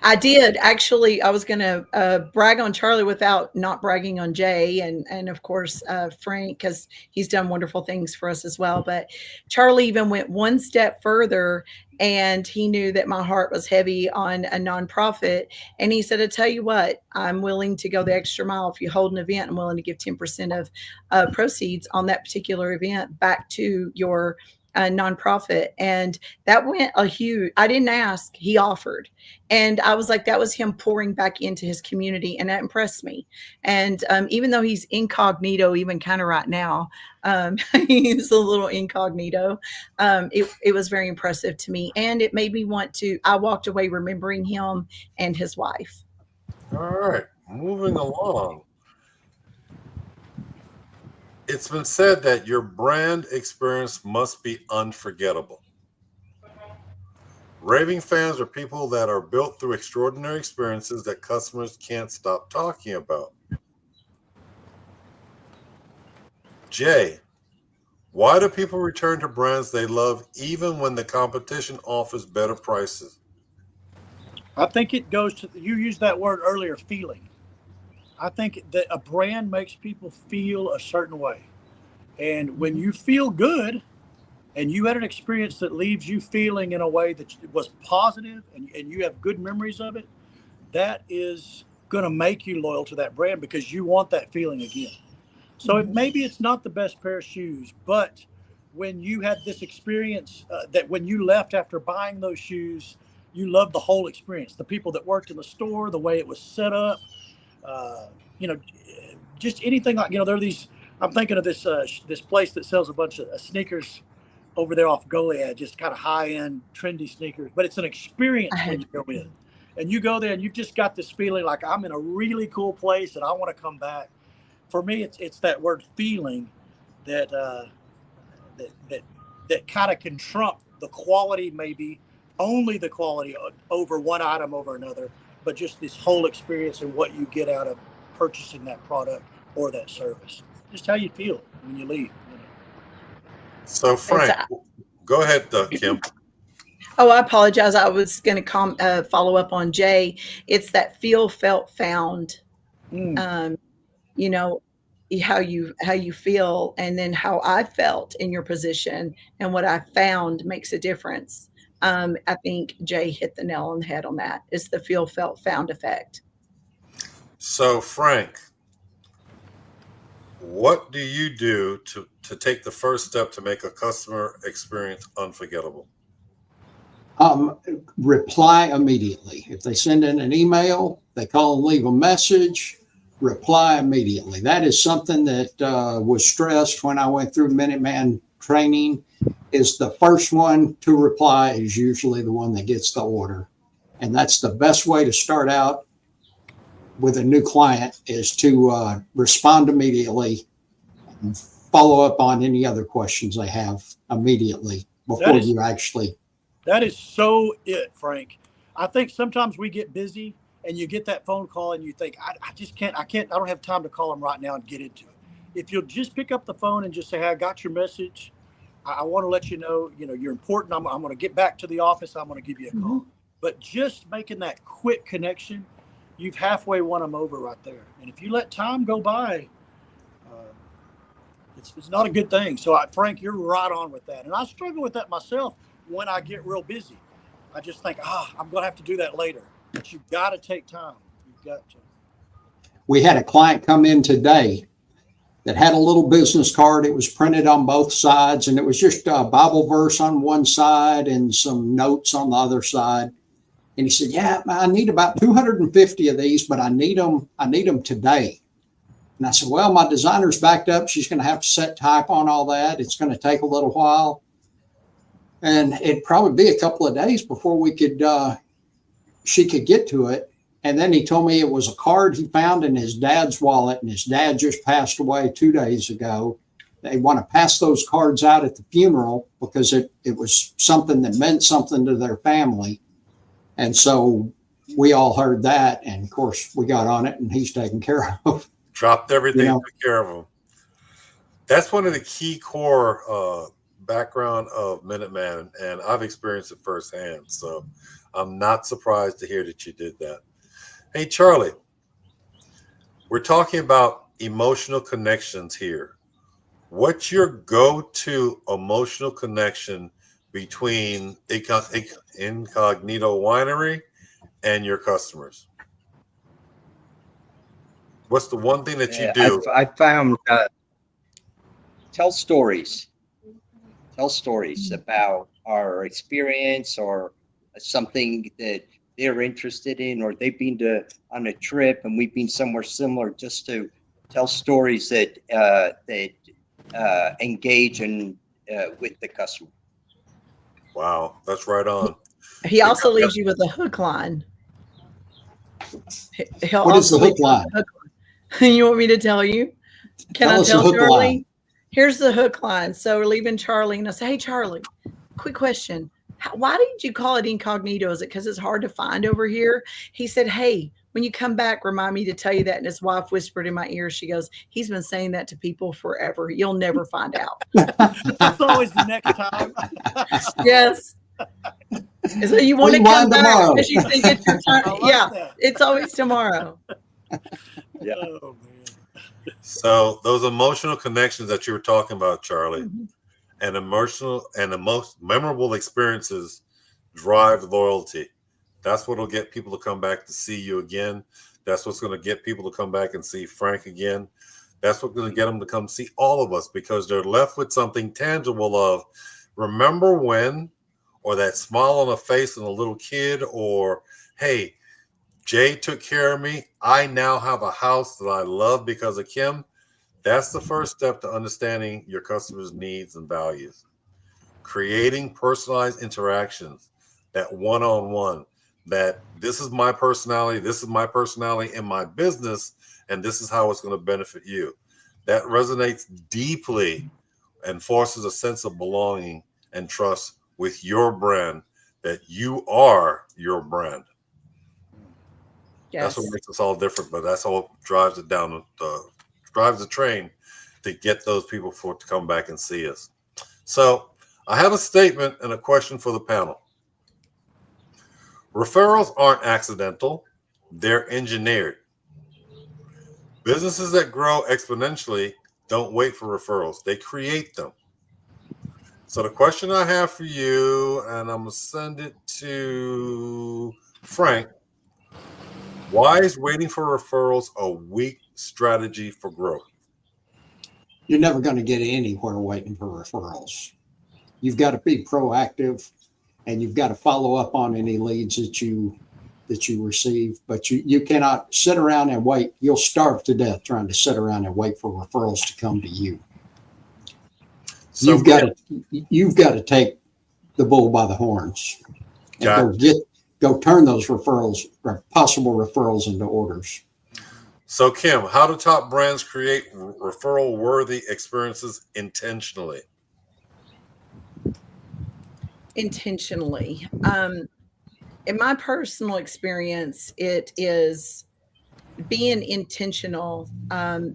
I did. Actually, I was going to brag on Charlie without not bragging on Jay and of course, Frank, because he's done wonderful things for us as well. But Charlie even went one step further, and he knew that my heart was heavy on a nonprofit. And he said, I tell you what, I'm willing to go the extra mile. If you hold an event, I'm willing to give 10% of proceeds on that particular event back to your nonprofit. And that went a huge, I didn't ask, he offered. And I was like, that was him pouring back into his community. And that impressed me. And even though he's incognito, even kind of right now, he's a little incognito. It was very impressive to me. And it made me want to, I walked away remembering him and his wife. All right, moving along. It's been said that your brand experience must be unforgettable. Raving fans are people that are built through extraordinary experiences that customers can't stop talking about. Jay, why do people return to brands they love even when the competition offers better prices? I think it goes to, you used that word earlier, feeling. I think that a brand makes people feel a certain way. And when you feel good and you had an experience that leaves you feeling in a way that was positive and you have good memories of it, that is going to make you loyal to that brand because you want that feeling again. So maybe it's not the best pair of shoes, but when you had this experience that when you left after buying those shoes, you loved the whole experience, the people that worked in the store, the way it was set up, just anything like, there are these, I'm thinking of this this place that sells a bunch of sneakers over there off Goliad, just kind of high-end, trendy sneakers. But it's an experience when you go in. And you go there and you've just got this feeling like I'm in a really cool place and I want to come back. For me, it's that word feeling that that kind of can trump the quality, maybe only the quality over one item over another, but just this whole experience and what you get out of purchasing that product or that service. Just how you feel when you leave. So Frank, go ahead, Kim. Oh, I apologize. I was going to follow up on Jay. It's that feel, felt, found. Um, you know, how you feel, and then how I felt in your position, and what I found makes a difference. I think Jay hit the nail on the head on that. It's the feel, felt, found effect. So, Frank, what do you do to take the first step to make a customer experience unforgettable? Reply immediately. If they send in an email, they call and leave a message, reply immediately. That is something that was stressed when I went through Minuteman training. Is the first one to reply is usually the one that gets the order. And that's the best way to start out with a new client, is to respond immediately and follow up on any other questions they have immediately before you actually. That is so it, Frank. I think sometimes we get busy and you get that phone call and you think, I just can't, I don't have time to call them right now and get into it. If you'll just pick up the phone and just say, hey, I got your message. I want to let you know, you're important. I'm going to get back to the office. I'm going to give you a call. Mm-hmm. But just making that quick connection, you've halfway won them over right there. And if you let time go by, it's not a good thing. So, Frank, you're right on with that. And I struggle with that myself when I get real busy. I just think, I'm going to have to do that later. But you've got to take time. You've got to. We had a client come in today that had a little business card. It was printed on both sides, and it was just a Bible verse on one side and some notes on the other side. And he said, yeah, I need about 250 of these, but I need them today. And I said, well, my designer's backed up. She's going to have to set type on all that. It's going to take a little while. And it'd probably be a couple of days before she could get to it. And then he told me it was a card he found in his dad's wallet, and his dad just passed away 2 days ago. They want to pass those cards out at the funeral because it was something that meant something to their family. And so we all heard that. And of course we got on it, and he's taken care of. Dropped everything, took care of them. That's one of the key core background of Minuteman, and I've experienced it firsthand. So I'm not surprised to hear that you did that. Hey, Charlie, we're talking about emotional connections here. What's your go-to emotional connection between Incognito Winery and your customers? What's the one thing that you do? I found tell stories about our experience or something that they're interested in, or they've been on a trip and we've been somewhere similar, just to tell stories that engage with the customer. Wow, that's right on. He also leaves you with a hook line. What is the hook line? You want me to tell you? Can I tell Charlie? Line. Here's the hook line. So we're leaving Charlie, and I say, hey, Charlie, quick question. Why did you call it incognito? Is it because it's hard to find over here? He said, hey, when you come back, remind me to tell you that. And his wife whispered in my ear, she goes, he's been saying that to people forever. You'll never find out. That's always the next time. Yes. So you want to come back because you think it's your turn. It's always tomorrow. Yeah. Oh, man. So those emotional connections that you were talking about, Charlie, and emotional and the most memorable experiences drive loyalty. That's what will get people to come back to see you again. That's what's going to get people to come back and see Frank again. That's what's going to get them to come see all of us, because they're left with something tangible of, remember when, or that smile on the face of a little kid, or, hey, Jay took care of me. I now have a house that I love because of Kim. That's the first step to understanding your customers' needs and values. Creating personalized interactions, that one-on-one, that this is my personality in my business, and this is how it's going to benefit you. That resonates deeply and forces a sense of belonging and trust with your brand, that you are your brand. Yes. That's what makes us all different, but that's all drives it down, drives the train to get those people to come back and see us. So I have a statement and a question for the panel. Referrals aren't accidental, they're engineered. Businesses that grow exponentially don't wait for referrals, they create them. So the question I have for you, and I'm going to send it to Frank. Why is waiting for referrals a weak strategy for growth? You're never going to get anywhere waiting for referrals. You've got to be proactive, and you've got to follow up on any leads that you receive. But you cannot sit around and wait. You'll starve to death trying to sit around and wait for referrals to come to you. So you've got to take the bull by the horns and go turn those referrals or possible referrals into orders. So Kim, how do top brands create referral worthy experiences intentionally? Intentionally. In my personal experience, it is being intentional,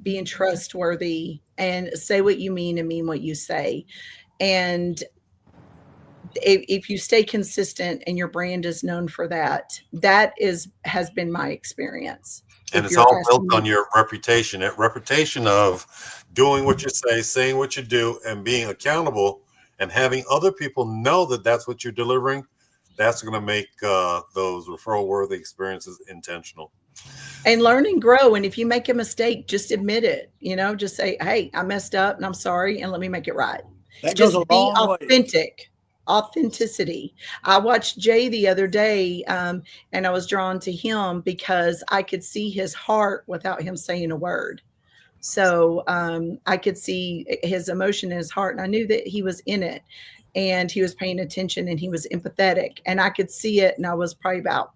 being trustworthy, and say what you mean and mean what you say. And if you stay consistent and your brand is known for that, has been my experience. And it's all built on your reputation, that reputation of doing what you say, saying what you do, and being accountable, and having other people know that that's what you're delivering. That's going to make those referral-worthy experiences intentional. And learn and grow. And if you make a mistake, just admit it. Just say, "Hey, I messed up, and I'm sorry, and let me make it right." That just goes a be long authentic. way. Authenticity. I watched Jay the other day, and I was drawn to him because I could see his heart without him saying a word. So I could see his emotion in his heart, and I knew that he was in it, and he was paying attention, and he was empathetic, and I could see it. And I was probably about,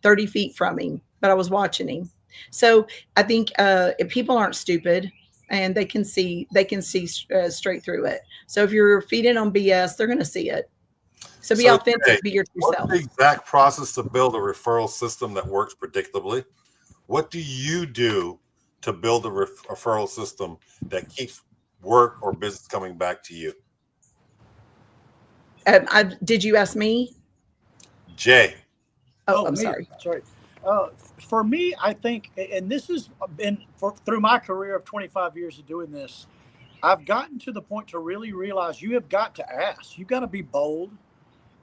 30 feet from him, but I was watching him. So I think if people aren't stupid, and they can see straight through it. So if you're feeding on BS, they're going to see it. So be authentic, be your true self. What's the exact process to build a referral system that works predictably? What do you do to build a referral system that keeps work or business coming back to you? Did you ask me? Jay. Oh, I'm sorry. Sorry. For me, I think, and this has been through my career of 25 years of doing this, I've gotten to the point to really realize you have got to ask. You've got to be bold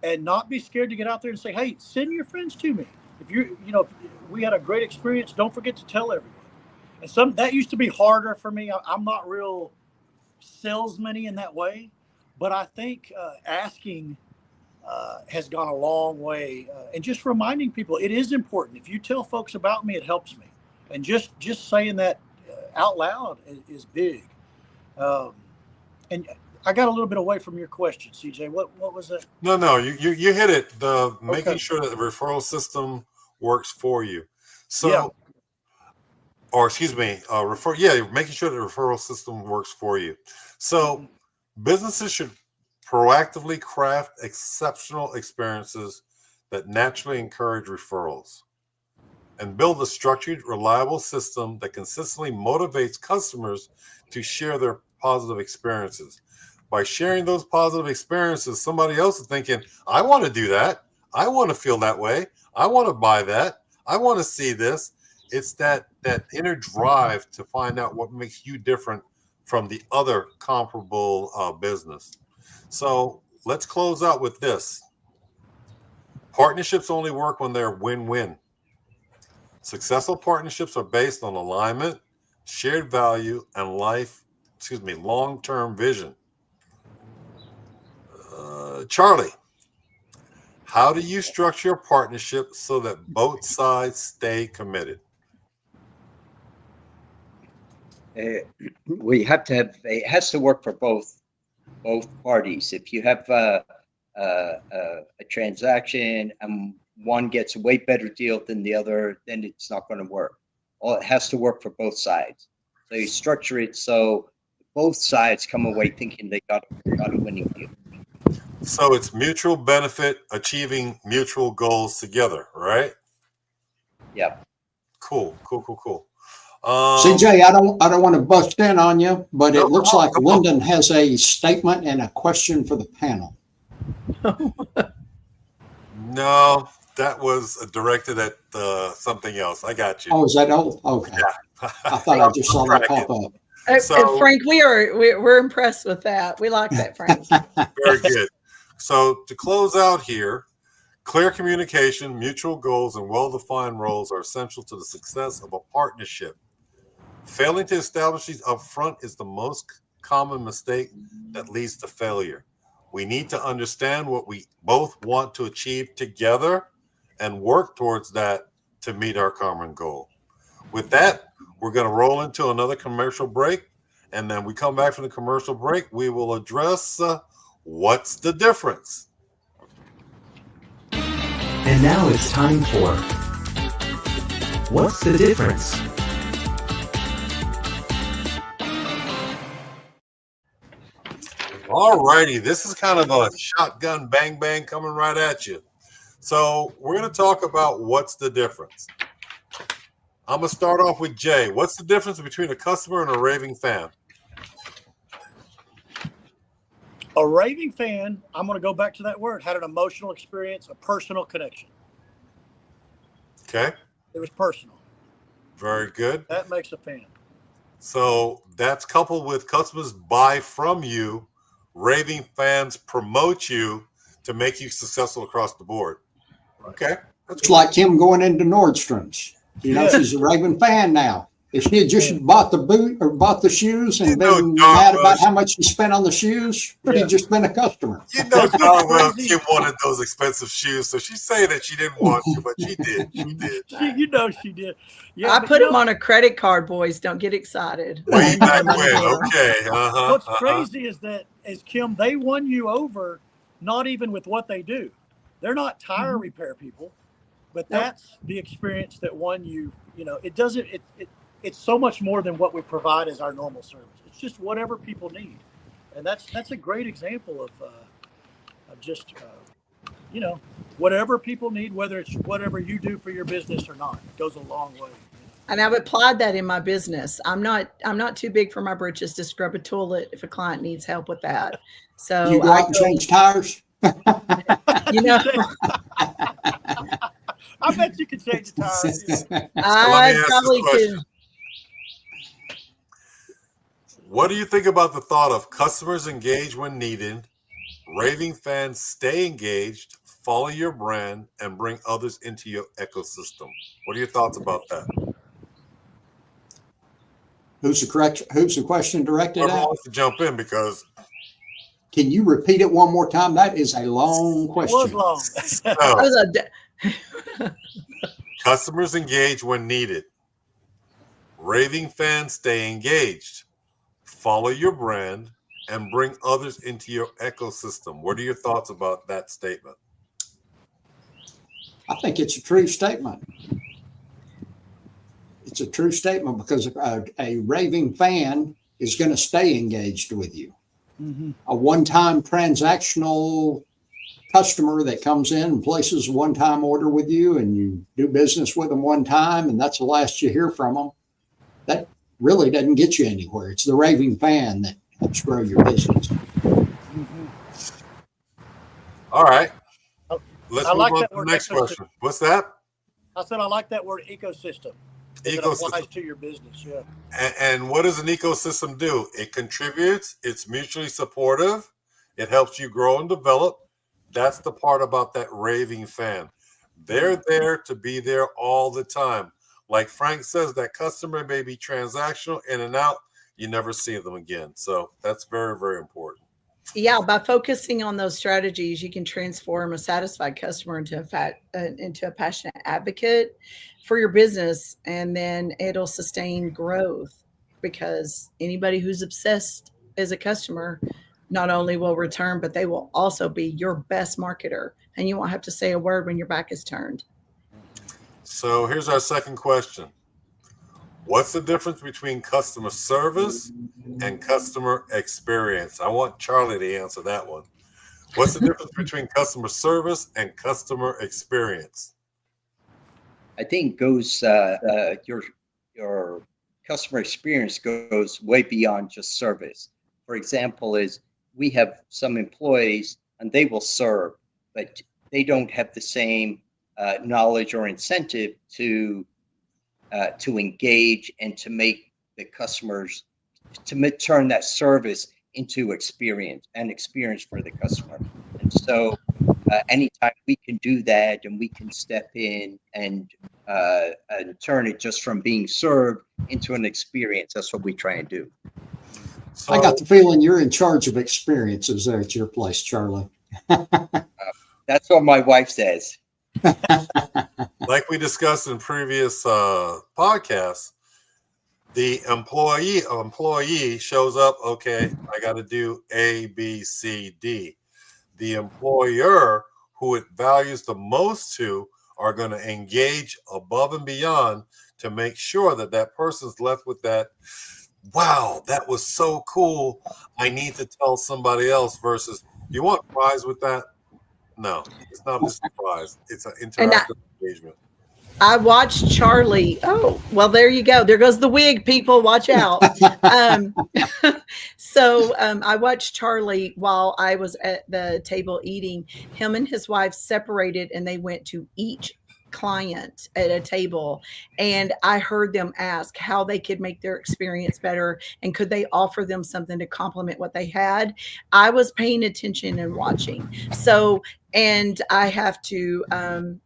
and not be scared to get out there and say, "Hey, send your friends to me. If we had a great experience, don't forget to tell everyone." And that used to be harder for me. I'm not real salesman-y in that way, but I think asking has gone a long way, and just reminding people it is important. If you tell folks about me, it helps me, and just saying that out loud is big. And I got a little bit away from your question, CJ. What was that? No, you hit it. Making sure that the referral system works for you. So, yeah. Or excuse me, making sure the referral system works for you. So, businesses should proactively craft exceptional experiences that naturally encourage referrals, and build a structured, reliable system that consistently motivates customers to share their positive experiences. By sharing those positive experiences, somebody else is thinking, "I want to do that. I want to feel that way. I want to buy that. I want to see this." It's that inner drive to find out what makes you different from the other comparable business. So let's close out with this. Partnerships only work when they're win-win. Successful partnerships are based on alignment, shared value, and long-term vision. Charlie, how do you structure a partnership so that both sides stay committed? We have to have, it has to work for both parties. If you have a transaction and one gets a way better deal than the other, then it's not going to work. It has to work for both sides. So you structure it so both sides come away thinking they got a winning deal. So it's mutual benefit, achieving mutual goals together, right? Yeah. Cool. CJ, I don't want to bust in on you, but it looks like Lyndon has a statement and a question for the panel. No, That was directed at something else. I got you. Oh, is that old? Okay. Yeah. I thought I just saw that pop up. So, Frank, we're impressed with that. We like that, Frank. very good. So to close out here, clear communication, mutual goals, and well-defined roles are essential to the success of a partnership. Failing to establish these up front is the most common mistake that leads to failure. We need to understand what we both want to achieve together and work towards that to meet our common goal. With that, we're going to roll into another commercial break. And then we come back from the commercial break, we will address what's the difference. And now it's time for What's the Difference? All righty, this is kind of a shotgun bang bang coming right at you. So we're going to talk about what's the difference. I'm going to start off with Jay. What's the difference between a customer and a raving fan? A raving fan, I'm going to go back to that word, had an emotional experience, a personal connection. Okay. It was personal. Very good. That makes a fan. So that's coupled with customers buy from you. Raving fans promote you to make you successful across the board. Okay. It's like Kim going into Nordstrom's. You know, she's a raving fan now. If she had just bought the boot or bought the shoes and been mad about how much she spent on the shoes, she'd just been a customer. You know, darn well Kim wanted those expensive shoes, so she's saying that she didn't want to, but she did. She did. She did. Yeah, I put them on a credit card, boys. Don't get excited. Way back when. Okay. What's crazy is that, as Kim, they won you over, not even with what they do. They're not tire repair people, but that's the experience that won you. You know, it doesn't. It's so much more than what we provide as our normal service. It's just whatever people need, and that's a great example of just you know, whatever people need, whether it's whatever you do for your business or not. It goes a long way. And I've applied that in my business. I'm not too big for my britches to scrub a toilet if a client needs help with that. So you go out and change tires. You know, I bet you could change the tires. I probably could. What do you think about the thought of customers engage when needed, raving fans stay engaged, follow your brand, and bring others into your ecosystem? What are your thoughts about that? Who's the question directed Whoever at? wants to jump in, because Can you repeat it one more time? That is a long question. It was long. Customers engage when needed. Raving fans stay engaged. Follow your brand and bring others into your ecosystem. What are your thoughts about that statement? I think it's a true statement. It's a true statement because a raving fan is going to stay engaged with you. Mm-hmm. A one-time transactional customer that comes in and places a one-time order with you and you do business with them one time and that's the last you hear from them, that really doesn't get you anywhere. It's the raving fan that helps grow your business. Mm-hmm. All right. Let's I move like on that to the word next ecosystem. question. What's that? I said I like that word ecosystem. It applies to your business, yeah. And what does an ecosystem do? It contributes. It's mutually supportive. It helps you grow and develop. That's the part about that raving fan. They're there to be there all the time. Like Frank says, that customer may be transactional, in and out. You never see them again. So that's very, very important. Yeah, by focusing on those strategies, you can transform a satisfied customer into a passionate advocate for your business, and then it'll sustain growth because anybody who's obsessed as a customer not only will return, but they will also be your best marketer, and you won't have to say a word when your back is turned. So here's our second question. What's the difference between customer service and customer experience? I want Charlie to answer that one. What's the difference between customer service and customer experience? I think goes your customer experience goes way beyond just service. For example, is we have some employees and they will serve, but they don't have the same knowledge or incentive to engage and to make the customers, turn that service into experience for the customer. And so anytime we can do that and we can step in and turn it just from being served into an experience, that's what we try and do. So, I got the feeling you're in charge of experiences there at your place, Charlie. That's what my wife says. like we discussed in previous podcasts, the employee shows up, okay, I got to do A, B, C, D. The employer, who it values the most to, are going to engage above and beyond to make sure that that person's left with that, wow, that was so cool, I need to tell somebody else, versus, you want fries with that? No, it's not just a prize. It's an interactive engagement. I watched Charlie. Oh, well, there you go. There goes the wig, people. Watch out. So I watched Charlie while I was at the table eating. Him and his wife separated, and they went to each client at a table, and I heard them ask how they could make their experience better and could they offer them something to complement what they had. I was paying attention and watching. So, and I have to,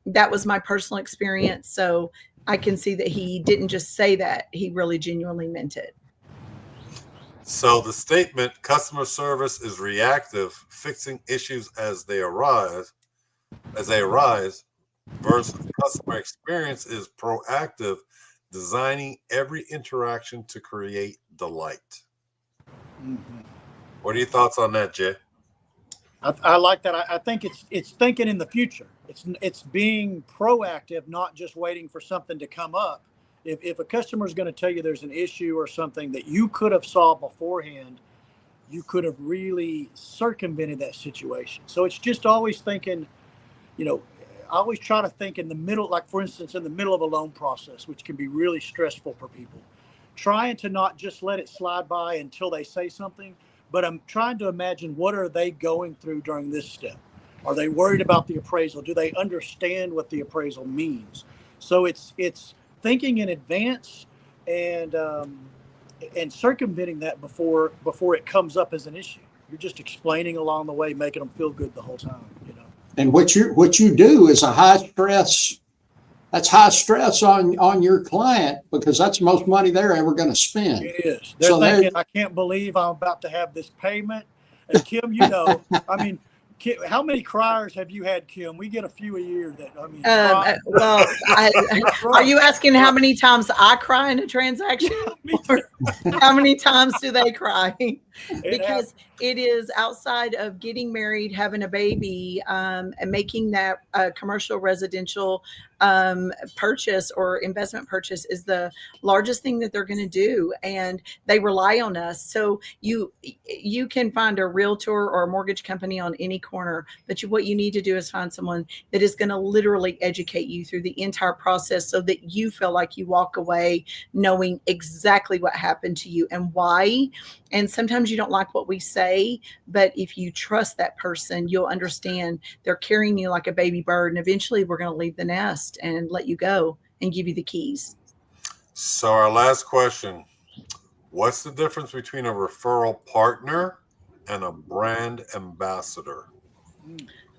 that was my personal experience. So I can see that he didn't just say that, he really genuinely meant it. So the statement, customer service is reactive, fixing issues as they arise, versus customer experience is proactive, designing every interaction to create delight. Mm-hmm. What are your thoughts on that, Jay? I like that. I think it's thinking in the future. It's being proactive, not just waiting for something to come up. If a customer is going to tell you there's an issue or something that you could have solved beforehand, you could have really circumvented that situation. So it's just always thinking, I always try to think in the middle, like for instance, in the middle of a loan process, which can be really stressful for people, trying to not just let it slide by until they say something, but I'm trying to imagine what are they going through during this step? Are they worried about the appraisal? Do they understand what the appraisal means? So it's thinking in advance and circumventing that before it comes up as an issue. You're just explaining along the way, making them feel good the whole time, And what you do is a high stress. That's high stress on your client, because that's the most money they're ever going to spend. It is. They're thinking, I can't believe I'm about to have this payment. And Kim, I mean, Kim, how many criers have you had, Kim? We get a few a year well, are you asking how many times I cry in a transaction? Or how many times do they cry? Because it is outside of getting married, having a baby, and making that commercial residential purchase or investment purchase is the largest thing that they're going to do, and they rely on us. So you can find a realtor or a mortgage company on any corner, but what you need to do is find someone that is going to literally educate you through the entire process so that you feel like you walk away knowing exactly what happened to you and why. And sometimes you don't like what we say, but if you trust that person, you'll understand they're carrying you like a baby bird, and eventually we're going to leave the nest and let you go and give you the keys. So our last question, what's the difference between a referral partner and a brand ambassador?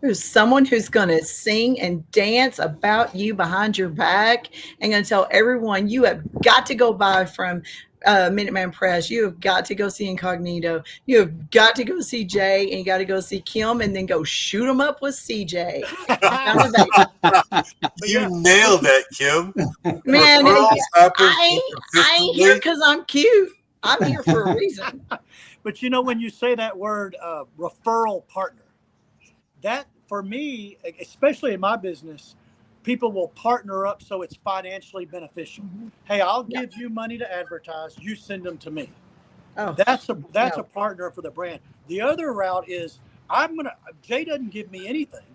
There's someone who's going to sing and dance about you behind your back and going to tell everyone you have got to go buy from Minuteman Press. You have got to go see Incognito. You have got to go see Jay, and you got to go see Kim, and then go shoot them up with CJ. You nailed that, Kim. Man, I ain't here because I'm cute. I'm here for a reason. But when you say that word, referral partner, that for me, especially in my business, people will partner up so it's financially beneficial. Mm-hmm. Hey, I'll give you money to advertise. You send them to me. Oh, that's a partner for the brand. The other route is Jay doesn't give me anything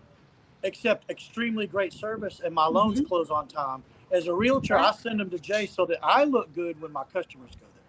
except extremely great service, and my loans close on time. As a realtor, I send them to Jay so that I look good when my customers go there,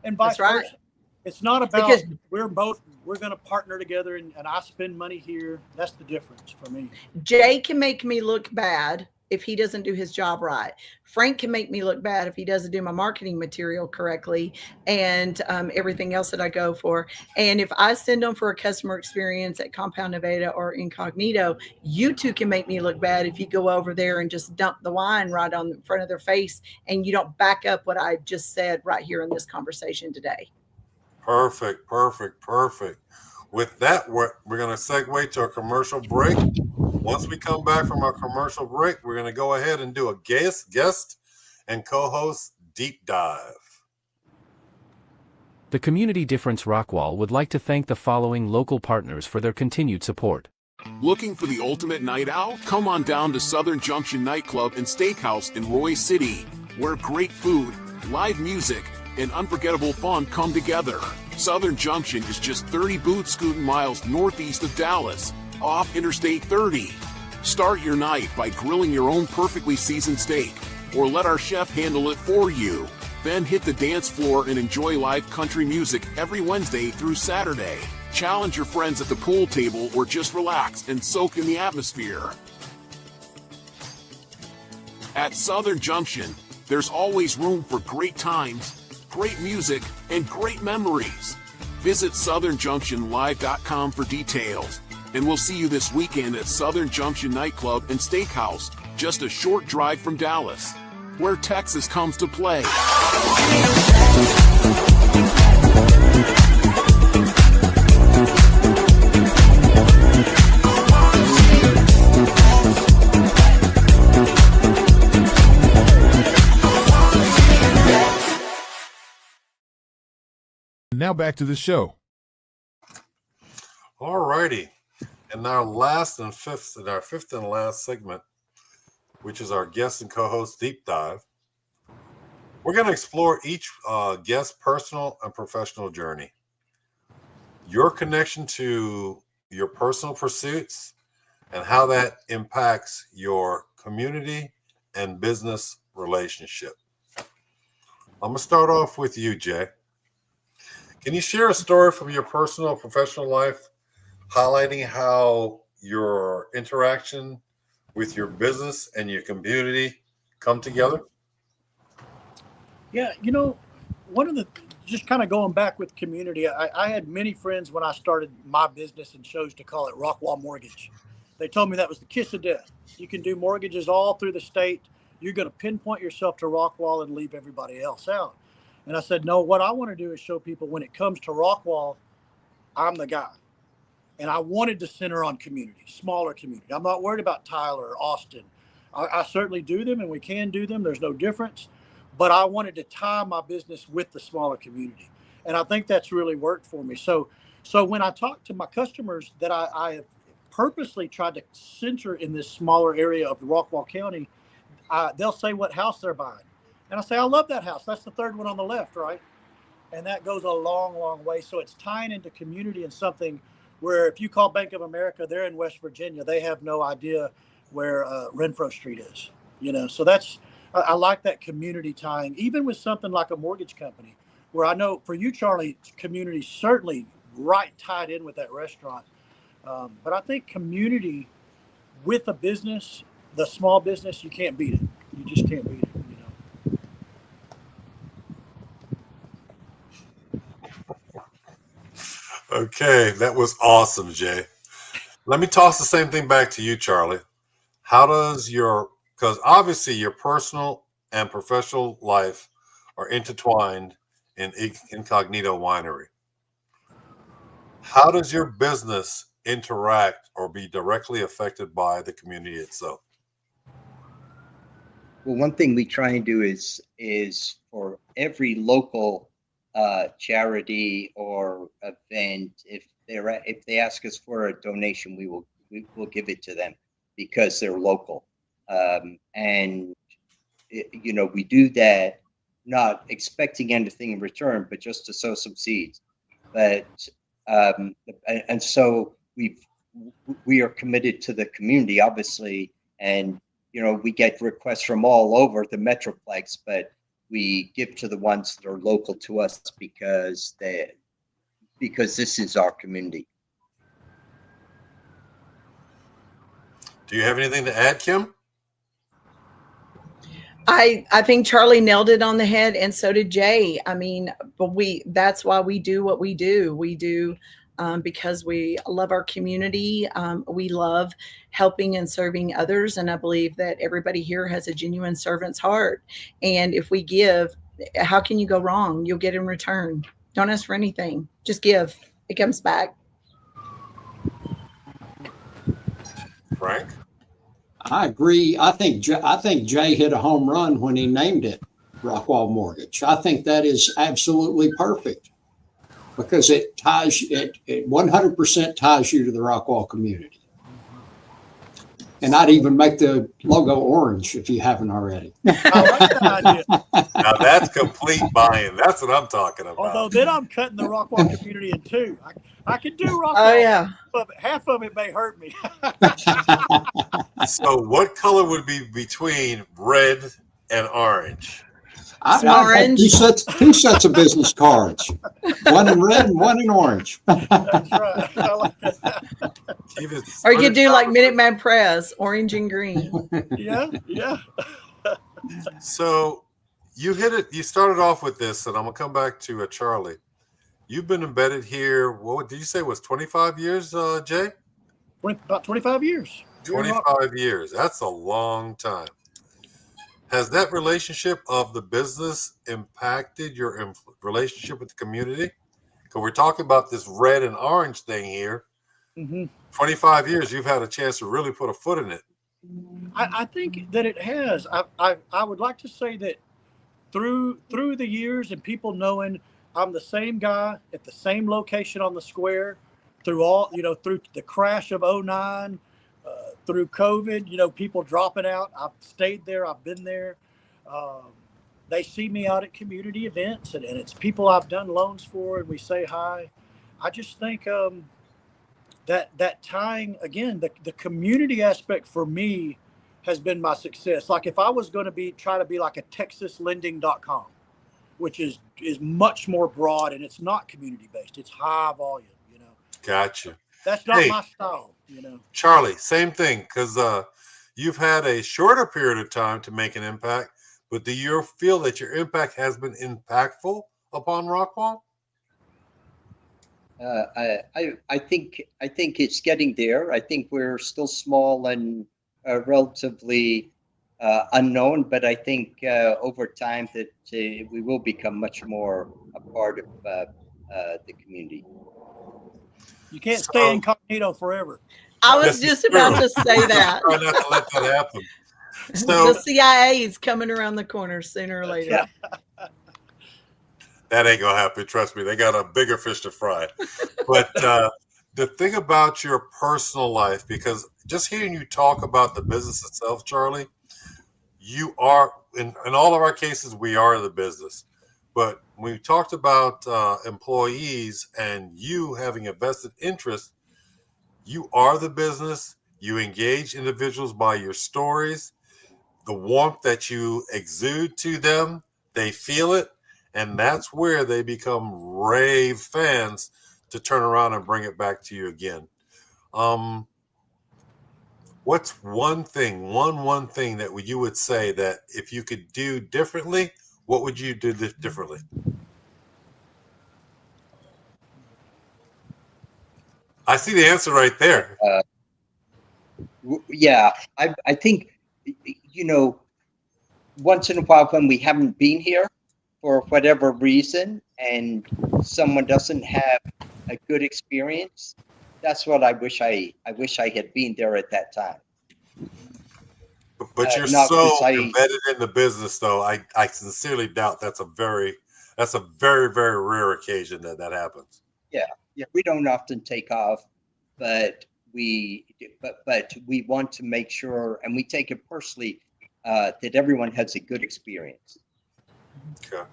and vice versa. It's not about because we're going to partner together, and I spend money here. That's the difference for me. Jay can make me look bad if he doesn't do his job right. Frank can make me look bad if he doesn't do my marketing material correctly and everything else that I go for. And if I send them for a customer experience at Compound Nevada or Incognito, you two can make me look bad if you go over there and just dump the wine right on in front of their face and you don't back up what I've just said right here in this conversation today. Perfect. With that, we're going to segue to a commercial break. Once we come back from our commercial break, we're going to go ahead and do a guest and co-host deep dive. The Community Difference Rockwall would like to thank the following local partners for their continued support. Looking for the ultimate night out? Come on down to Southern Junction Nightclub and Steakhouse in Roy City, where great food, live music, and unforgettable fun come together. Southern Junction is just 30 boot scooting miles northeast of Dallas, off Interstate 30. Start your night by grilling your own perfectly seasoned steak, or let our chef handle it for you. Then hit the dance floor and enjoy live country music every Wednesday through Saturday. Challenge your friends at the pool table or just relax and soak in the atmosphere. At Southern Junction, there's always room for great times, great music, and great memories. Visit southernjunctionlive.com for details, and we'll see you this weekend at Southern Junction Nightclub and Steakhouse, just a short drive from Dallas, where Texas comes to play. Now back to the show. All righty. And our fifth and last segment, which is our guest and co-host deep dive, we're going to explore each guest's personal and professional journey, your connection to your personal pursuits, and how that impacts your community and business relationship. I'm going to start off with you, Jay. Can you share a story from your personal and professional life highlighting how your interaction with your business and your community come together? Yeah, one of the, just kind of going back with community, I had many friends when I started my business and chose to call it Rockwall Mortgage. They told me that was the kiss of death. You can do mortgages all through the state. You're going to pinpoint yourself to Rockwall and leave everybody else out. And I said, no, what I want to do is show people when it comes to Rockwall, I'm the guy. And I wanted to center on community, smaller community. I'm not worried about Tyler or Austin. I certainly do them, and we can do them. There's no difference. But I wanted to tie my business with the smaller community. And I think that's really worked for me. So when I talk to my customers that I have purposely tried to center in this smaller area of Rockwall County, they'll say what house they're buying. And I say, I love that house. That's the third one on the left, right? And that goes a long, long way. So it's tying into community and something where if you call Bank of America, they're in West Virginia. They have no idea where Renfro Street is, So I like that community tying, even with something like a mortgage company, where I know for you, Charlie, community certainly right tied in with that restaurant. But I think community with a business, the small business, you can't beat it. You just can't beat it. Okay, that was awesome, Jay. Let me toss the same thing back to you, Charlie. How does because obviously your personal and professional life are intertwined in Incognito Winery. How does your business interact or be directly affected by the community itself? Well, one thing we try and do is for every local charity or event, if they ask us for a donation, we will give it to them because they're local. And we do that not expecting anything in return, but just to sow some seeds. But and so we are committed to the community, obviously, and we get requests from all over the Metroplex, but we give to the ones that are local to us because this is our community. Do you have anything to add, Kim? I think Charlie nailed it on the head, and so did Jay. I mean, but that's why we do what we do. We do because we love our community. We love helping and serving others, and I believe that everybody here has a genuine servant's heart. And if we give, how can you go wrong? You'll get in return. Don't ask for anything. Just give. It comes back. Frank? I agree. I think Jay hit a home run when he named it Rockwall Mortgage. I think that is absolutely perfect because it 100% ties you to the Rockwall community. And I'd even make the logo orange if you haven't already. I like that idea. Now that's complete buy-in. That's what I'm talking about. Although then I'm cutting the Rockwall community in two. I can do Rockwall. Oh yeah. But half of it may hurt me. So what color would be between red and orange? I have two sets of business cards, one in red and one in orange. That's right. I like that. Or you could do like Minuteman Press, orange and green. Yeah. So you hit it. You started off with this, and I'm gonna come back to Charlie. You've been embedded here. What did you say was 25 years, Jay? About 25 years. 25 years. That's a long time. Has that relationship of the business impacted your relationship with the community? Because we're talking about this red and orange thing here. Mm-hmm. 25 years, you've had a chance to really put a foot in it. I think that it has. I would like to say that through the years and people knowing I'm the same guy at the same location on the square, through the crash of 2009, through COVID, people dropping out. I've stayed there. I've been there. They see me out at community events, and it's people I've done loans for, and we say hi. I just think that tying, again, the community aspect for me has been my success. Like if I was going to try to be like a TexasLending.com, which is much more broad, and it's not community-based. It's high volume, Gotcha. That's not my style, Charlie, same thing, because you've had a shorter period of time to make an impact, but do you feel that your impact has been impactful upon Rockwall? I think it's getting there. I think we're still small and relatively unknown, but I think over time that we will become much more a part of the community. You can't stay incognito forever. I was just about to say that. Try not to let that happen. So the CIA is coming around the corner sooner or later. That ain't gonna happen. Trust me, they got a bigger fish to fry. But the thing about your personal life, because just hearing you talk about the business itself, Charlie, you are in all of our cases, we are the business. But when we talked about employees and you having a vested interest, you are the business. You engage individuals by your stories, the warmth that you exude to them, they feel it, and that's where they become rave fans to turn around and bring it back to you again. What's one thing that you would say that if you could do differently, what would you do differently? I see the answer right there. Yeah, I think, once in a while when we haven't been here for whatever reason and someone doesn't have a good experience, that's what I wish I had been there at that time. But you're so embedded in the business, though. I sincerely doubt that's a very, very rare occasion that happens. Yeah, we don't often take off, but we want to make sure, and we take it personally, that everyone has a good experience. Okay.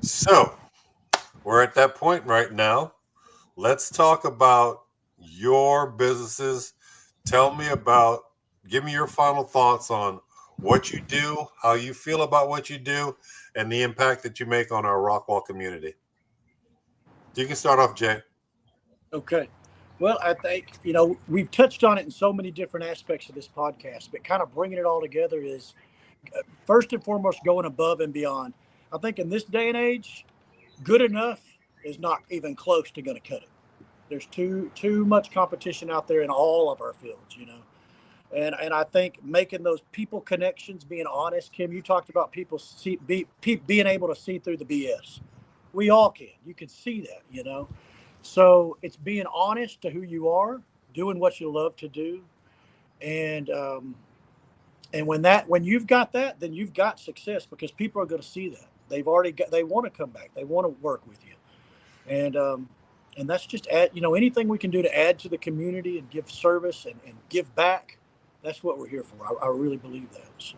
So we're at that point right now. Let's talk about your businesses. Give me your final thoughts on what you do, how you feel about what you do, and the impact that you make on our Rockwall community. You can start off, Jay. Okay. Well, I think, we've touched on it in so many different aspects of this podcast, but kind of bringing it all together is, first and foremost, going above and beyond. I think in this day and age, good enough is not even close to going to cut it. There's too much competition out there in all of our fields, you know. And I think making those people connections, being honest, Kim, you talked about people being able to see through the BS. We all can. You can see that, you know. So it's being honest to who you are, doing what you love to do, and when you've got that, then you've got success, because people are going to see that. They want to come back. They want to work with you, and that's just anything we can do to add to the community and give service and give back. That's what we're here for. I really believe that. So.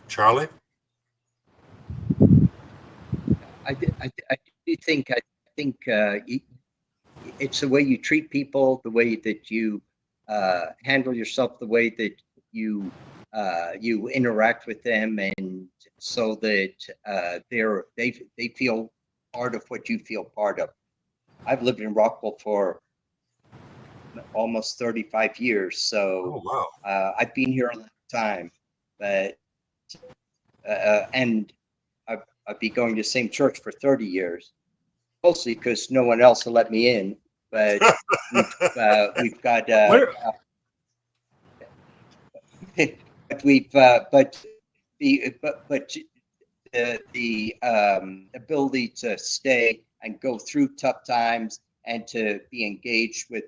Charlie? I do think it's the way you treat people, the way that you handle yourself, the way that you interact with them, and so that they feel part of what you feel part of. I've lived in Rockwall for almost 35 years, so I've been here a long time, but and I've been going to the same church for 30 years, mostly because no one else will let me in. But we've got the ability to stay and go through tough times and to be engaged with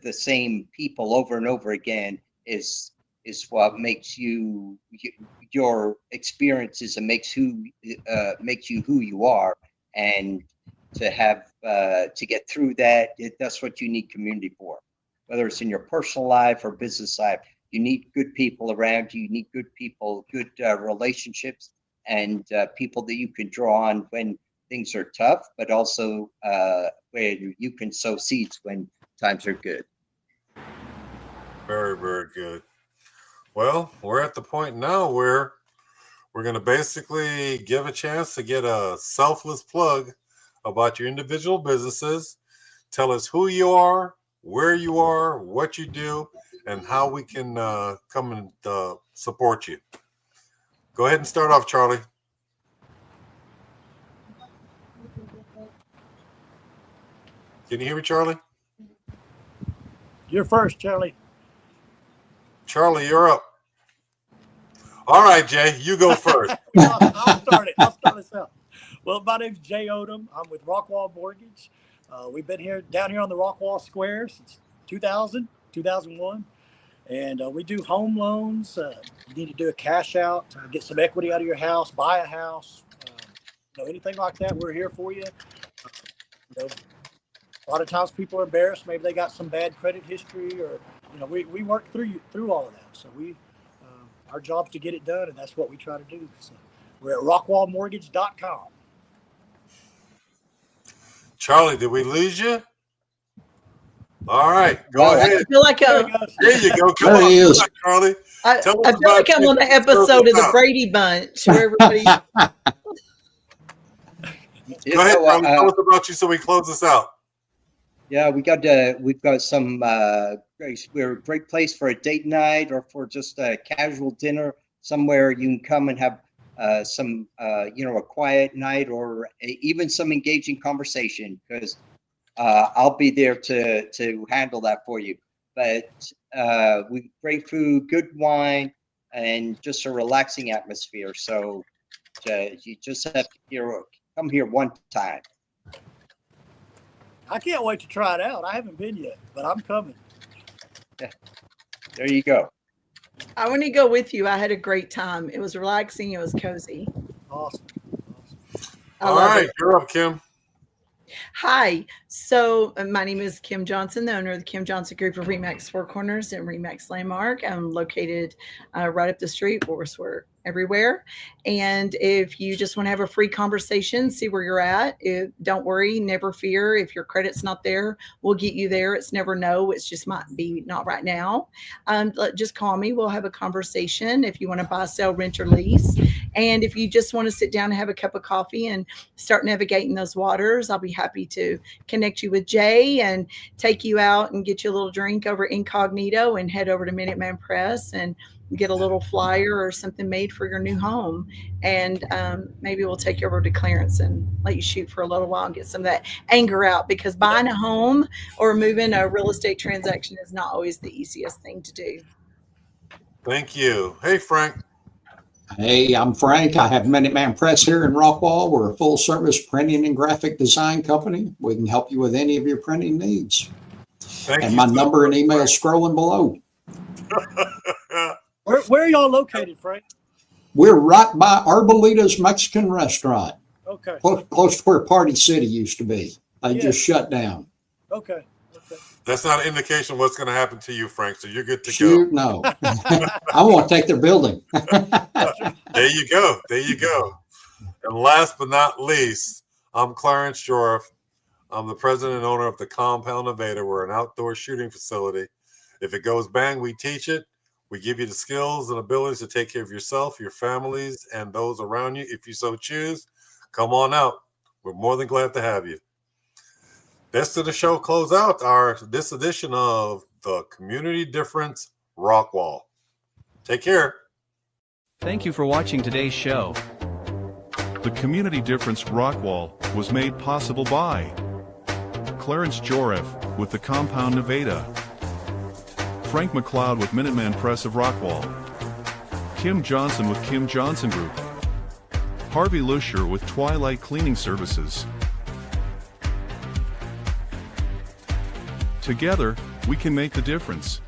the same people over and over again is what makes you your experiences and makes you who you are. And to have to get through that, that's what you need community for, whether it's in your personal life or business life. You need good people around you. You need good people, good relationships, and people that you can draw on when things are tough, but also where you can sow seeds when times are good. Very, very good. Well, we're at the point now where we're going to basically give a chance to get a selfless plug about your individual businesses. Tell us who you are, where you are, what you do, and how we can come and support you. Go ahead and start off, Charlie. Can you hear me, Charlie? You're first, Charlie. Charlie, you're up. All right, Jay, you go first. I'll start us out. Well, my name's Jay Odom. I'm with Rockwall Mortgage. We've been down here on the Rockwall Square since 2001. And we do home loans. You need to do a cash out, get some equity out of your house, buy a house, anything like that. We're here for you. A lot of times people are embarrassed. Maybe they got some bad credit history, or we work through all of that. So our job's to get it done, and that's what we try to do. So we're at rockwallmortgage.com. Charlie, did we lose you? All right, go ahead. I feel like there you go. Come on, Charlie. I feel like I'm on the episode of the Brady Bunch where everybody. Go ahead, Charlie. Tell us about you so we close this out. Yeah, we've got some. We're a great place for a date night or for just a casual dinner somewhere. You can come and have some, a quiet night or even some engaging conversation, because I'll be there to handle that for you. But we great food, good wine, and just a relaxing atmosphere. So you just have to come here one time. I can't wait to try it out. I haven't been yet, but I'm coming. Yeah. There you go. I want to go with you. I had a great time. It was relaxing. It was cozy. Awesome. All right, you're up, Kim. Hi. So my name is Kim Johnson, the owner of the Kim Johnson Group of RE/MAX Four Corners and RE/MAX Landmark. I'm located right up the street. Of course, we're everywhere. And if you just want to have a free conversation, see where you're at, don't worry, never fear. If your credit's not there, we'll get you there. It's never no. It's just might be not right now. Just call me. We'll have a conversation if you want to buy, sell, rent, or lease. And if you just want to sit down and have a cup of coffee and start navigating those waters, I'll be happy to connect you with Jay and take you out and get you a little drink over incognito and head over to Minuteman Press and get a little flyer or something made for your new home. And maybe we'll take you over to Clarence and let you shoot for a little while and get some of that anger out, because buying a home or moving a real estate transaction is not always the easiest thing to do. Thank you. Hey, Frank. Hey, I'm Frank. I have Minuteman Press here in Rockwall. We're a full-service printing and graphic design company. We can help you with any of your printing needs. And my number and email is scrolling below. Where are y'all located, Frank? We're right by Arbolita's Mexican restaurant. Okay. Close to where Party City used to be. They just shut down. Okay. That's not an indication of what's going to happen to you, Frank. So you're good to Shoot, go. no. I want to take their building. There you go. There you go. And last but not least, I'm Clarence Jorif. I'm the president and owner of the Compound Nevada. We're an outdoor shooting facility. If it goes bang, we teach it. We give you the skills and abilities to take care of yourself, your families, and those around you. If you so choose, come on out. We're more than glad to have you. That's to the show close out this edition of the Community Difference Rockwall. Take care. Thank you for watching today's show. The Community Difference Rockwall was made possible by Clarence Jorif with the Compound Nevada, Frank McLeod with Minuteman Press of Rockwall, Kim Johnson with Kim Johnson Group, Harvey Lusher with Twilight Cleaning Services. Together, we can make the difference.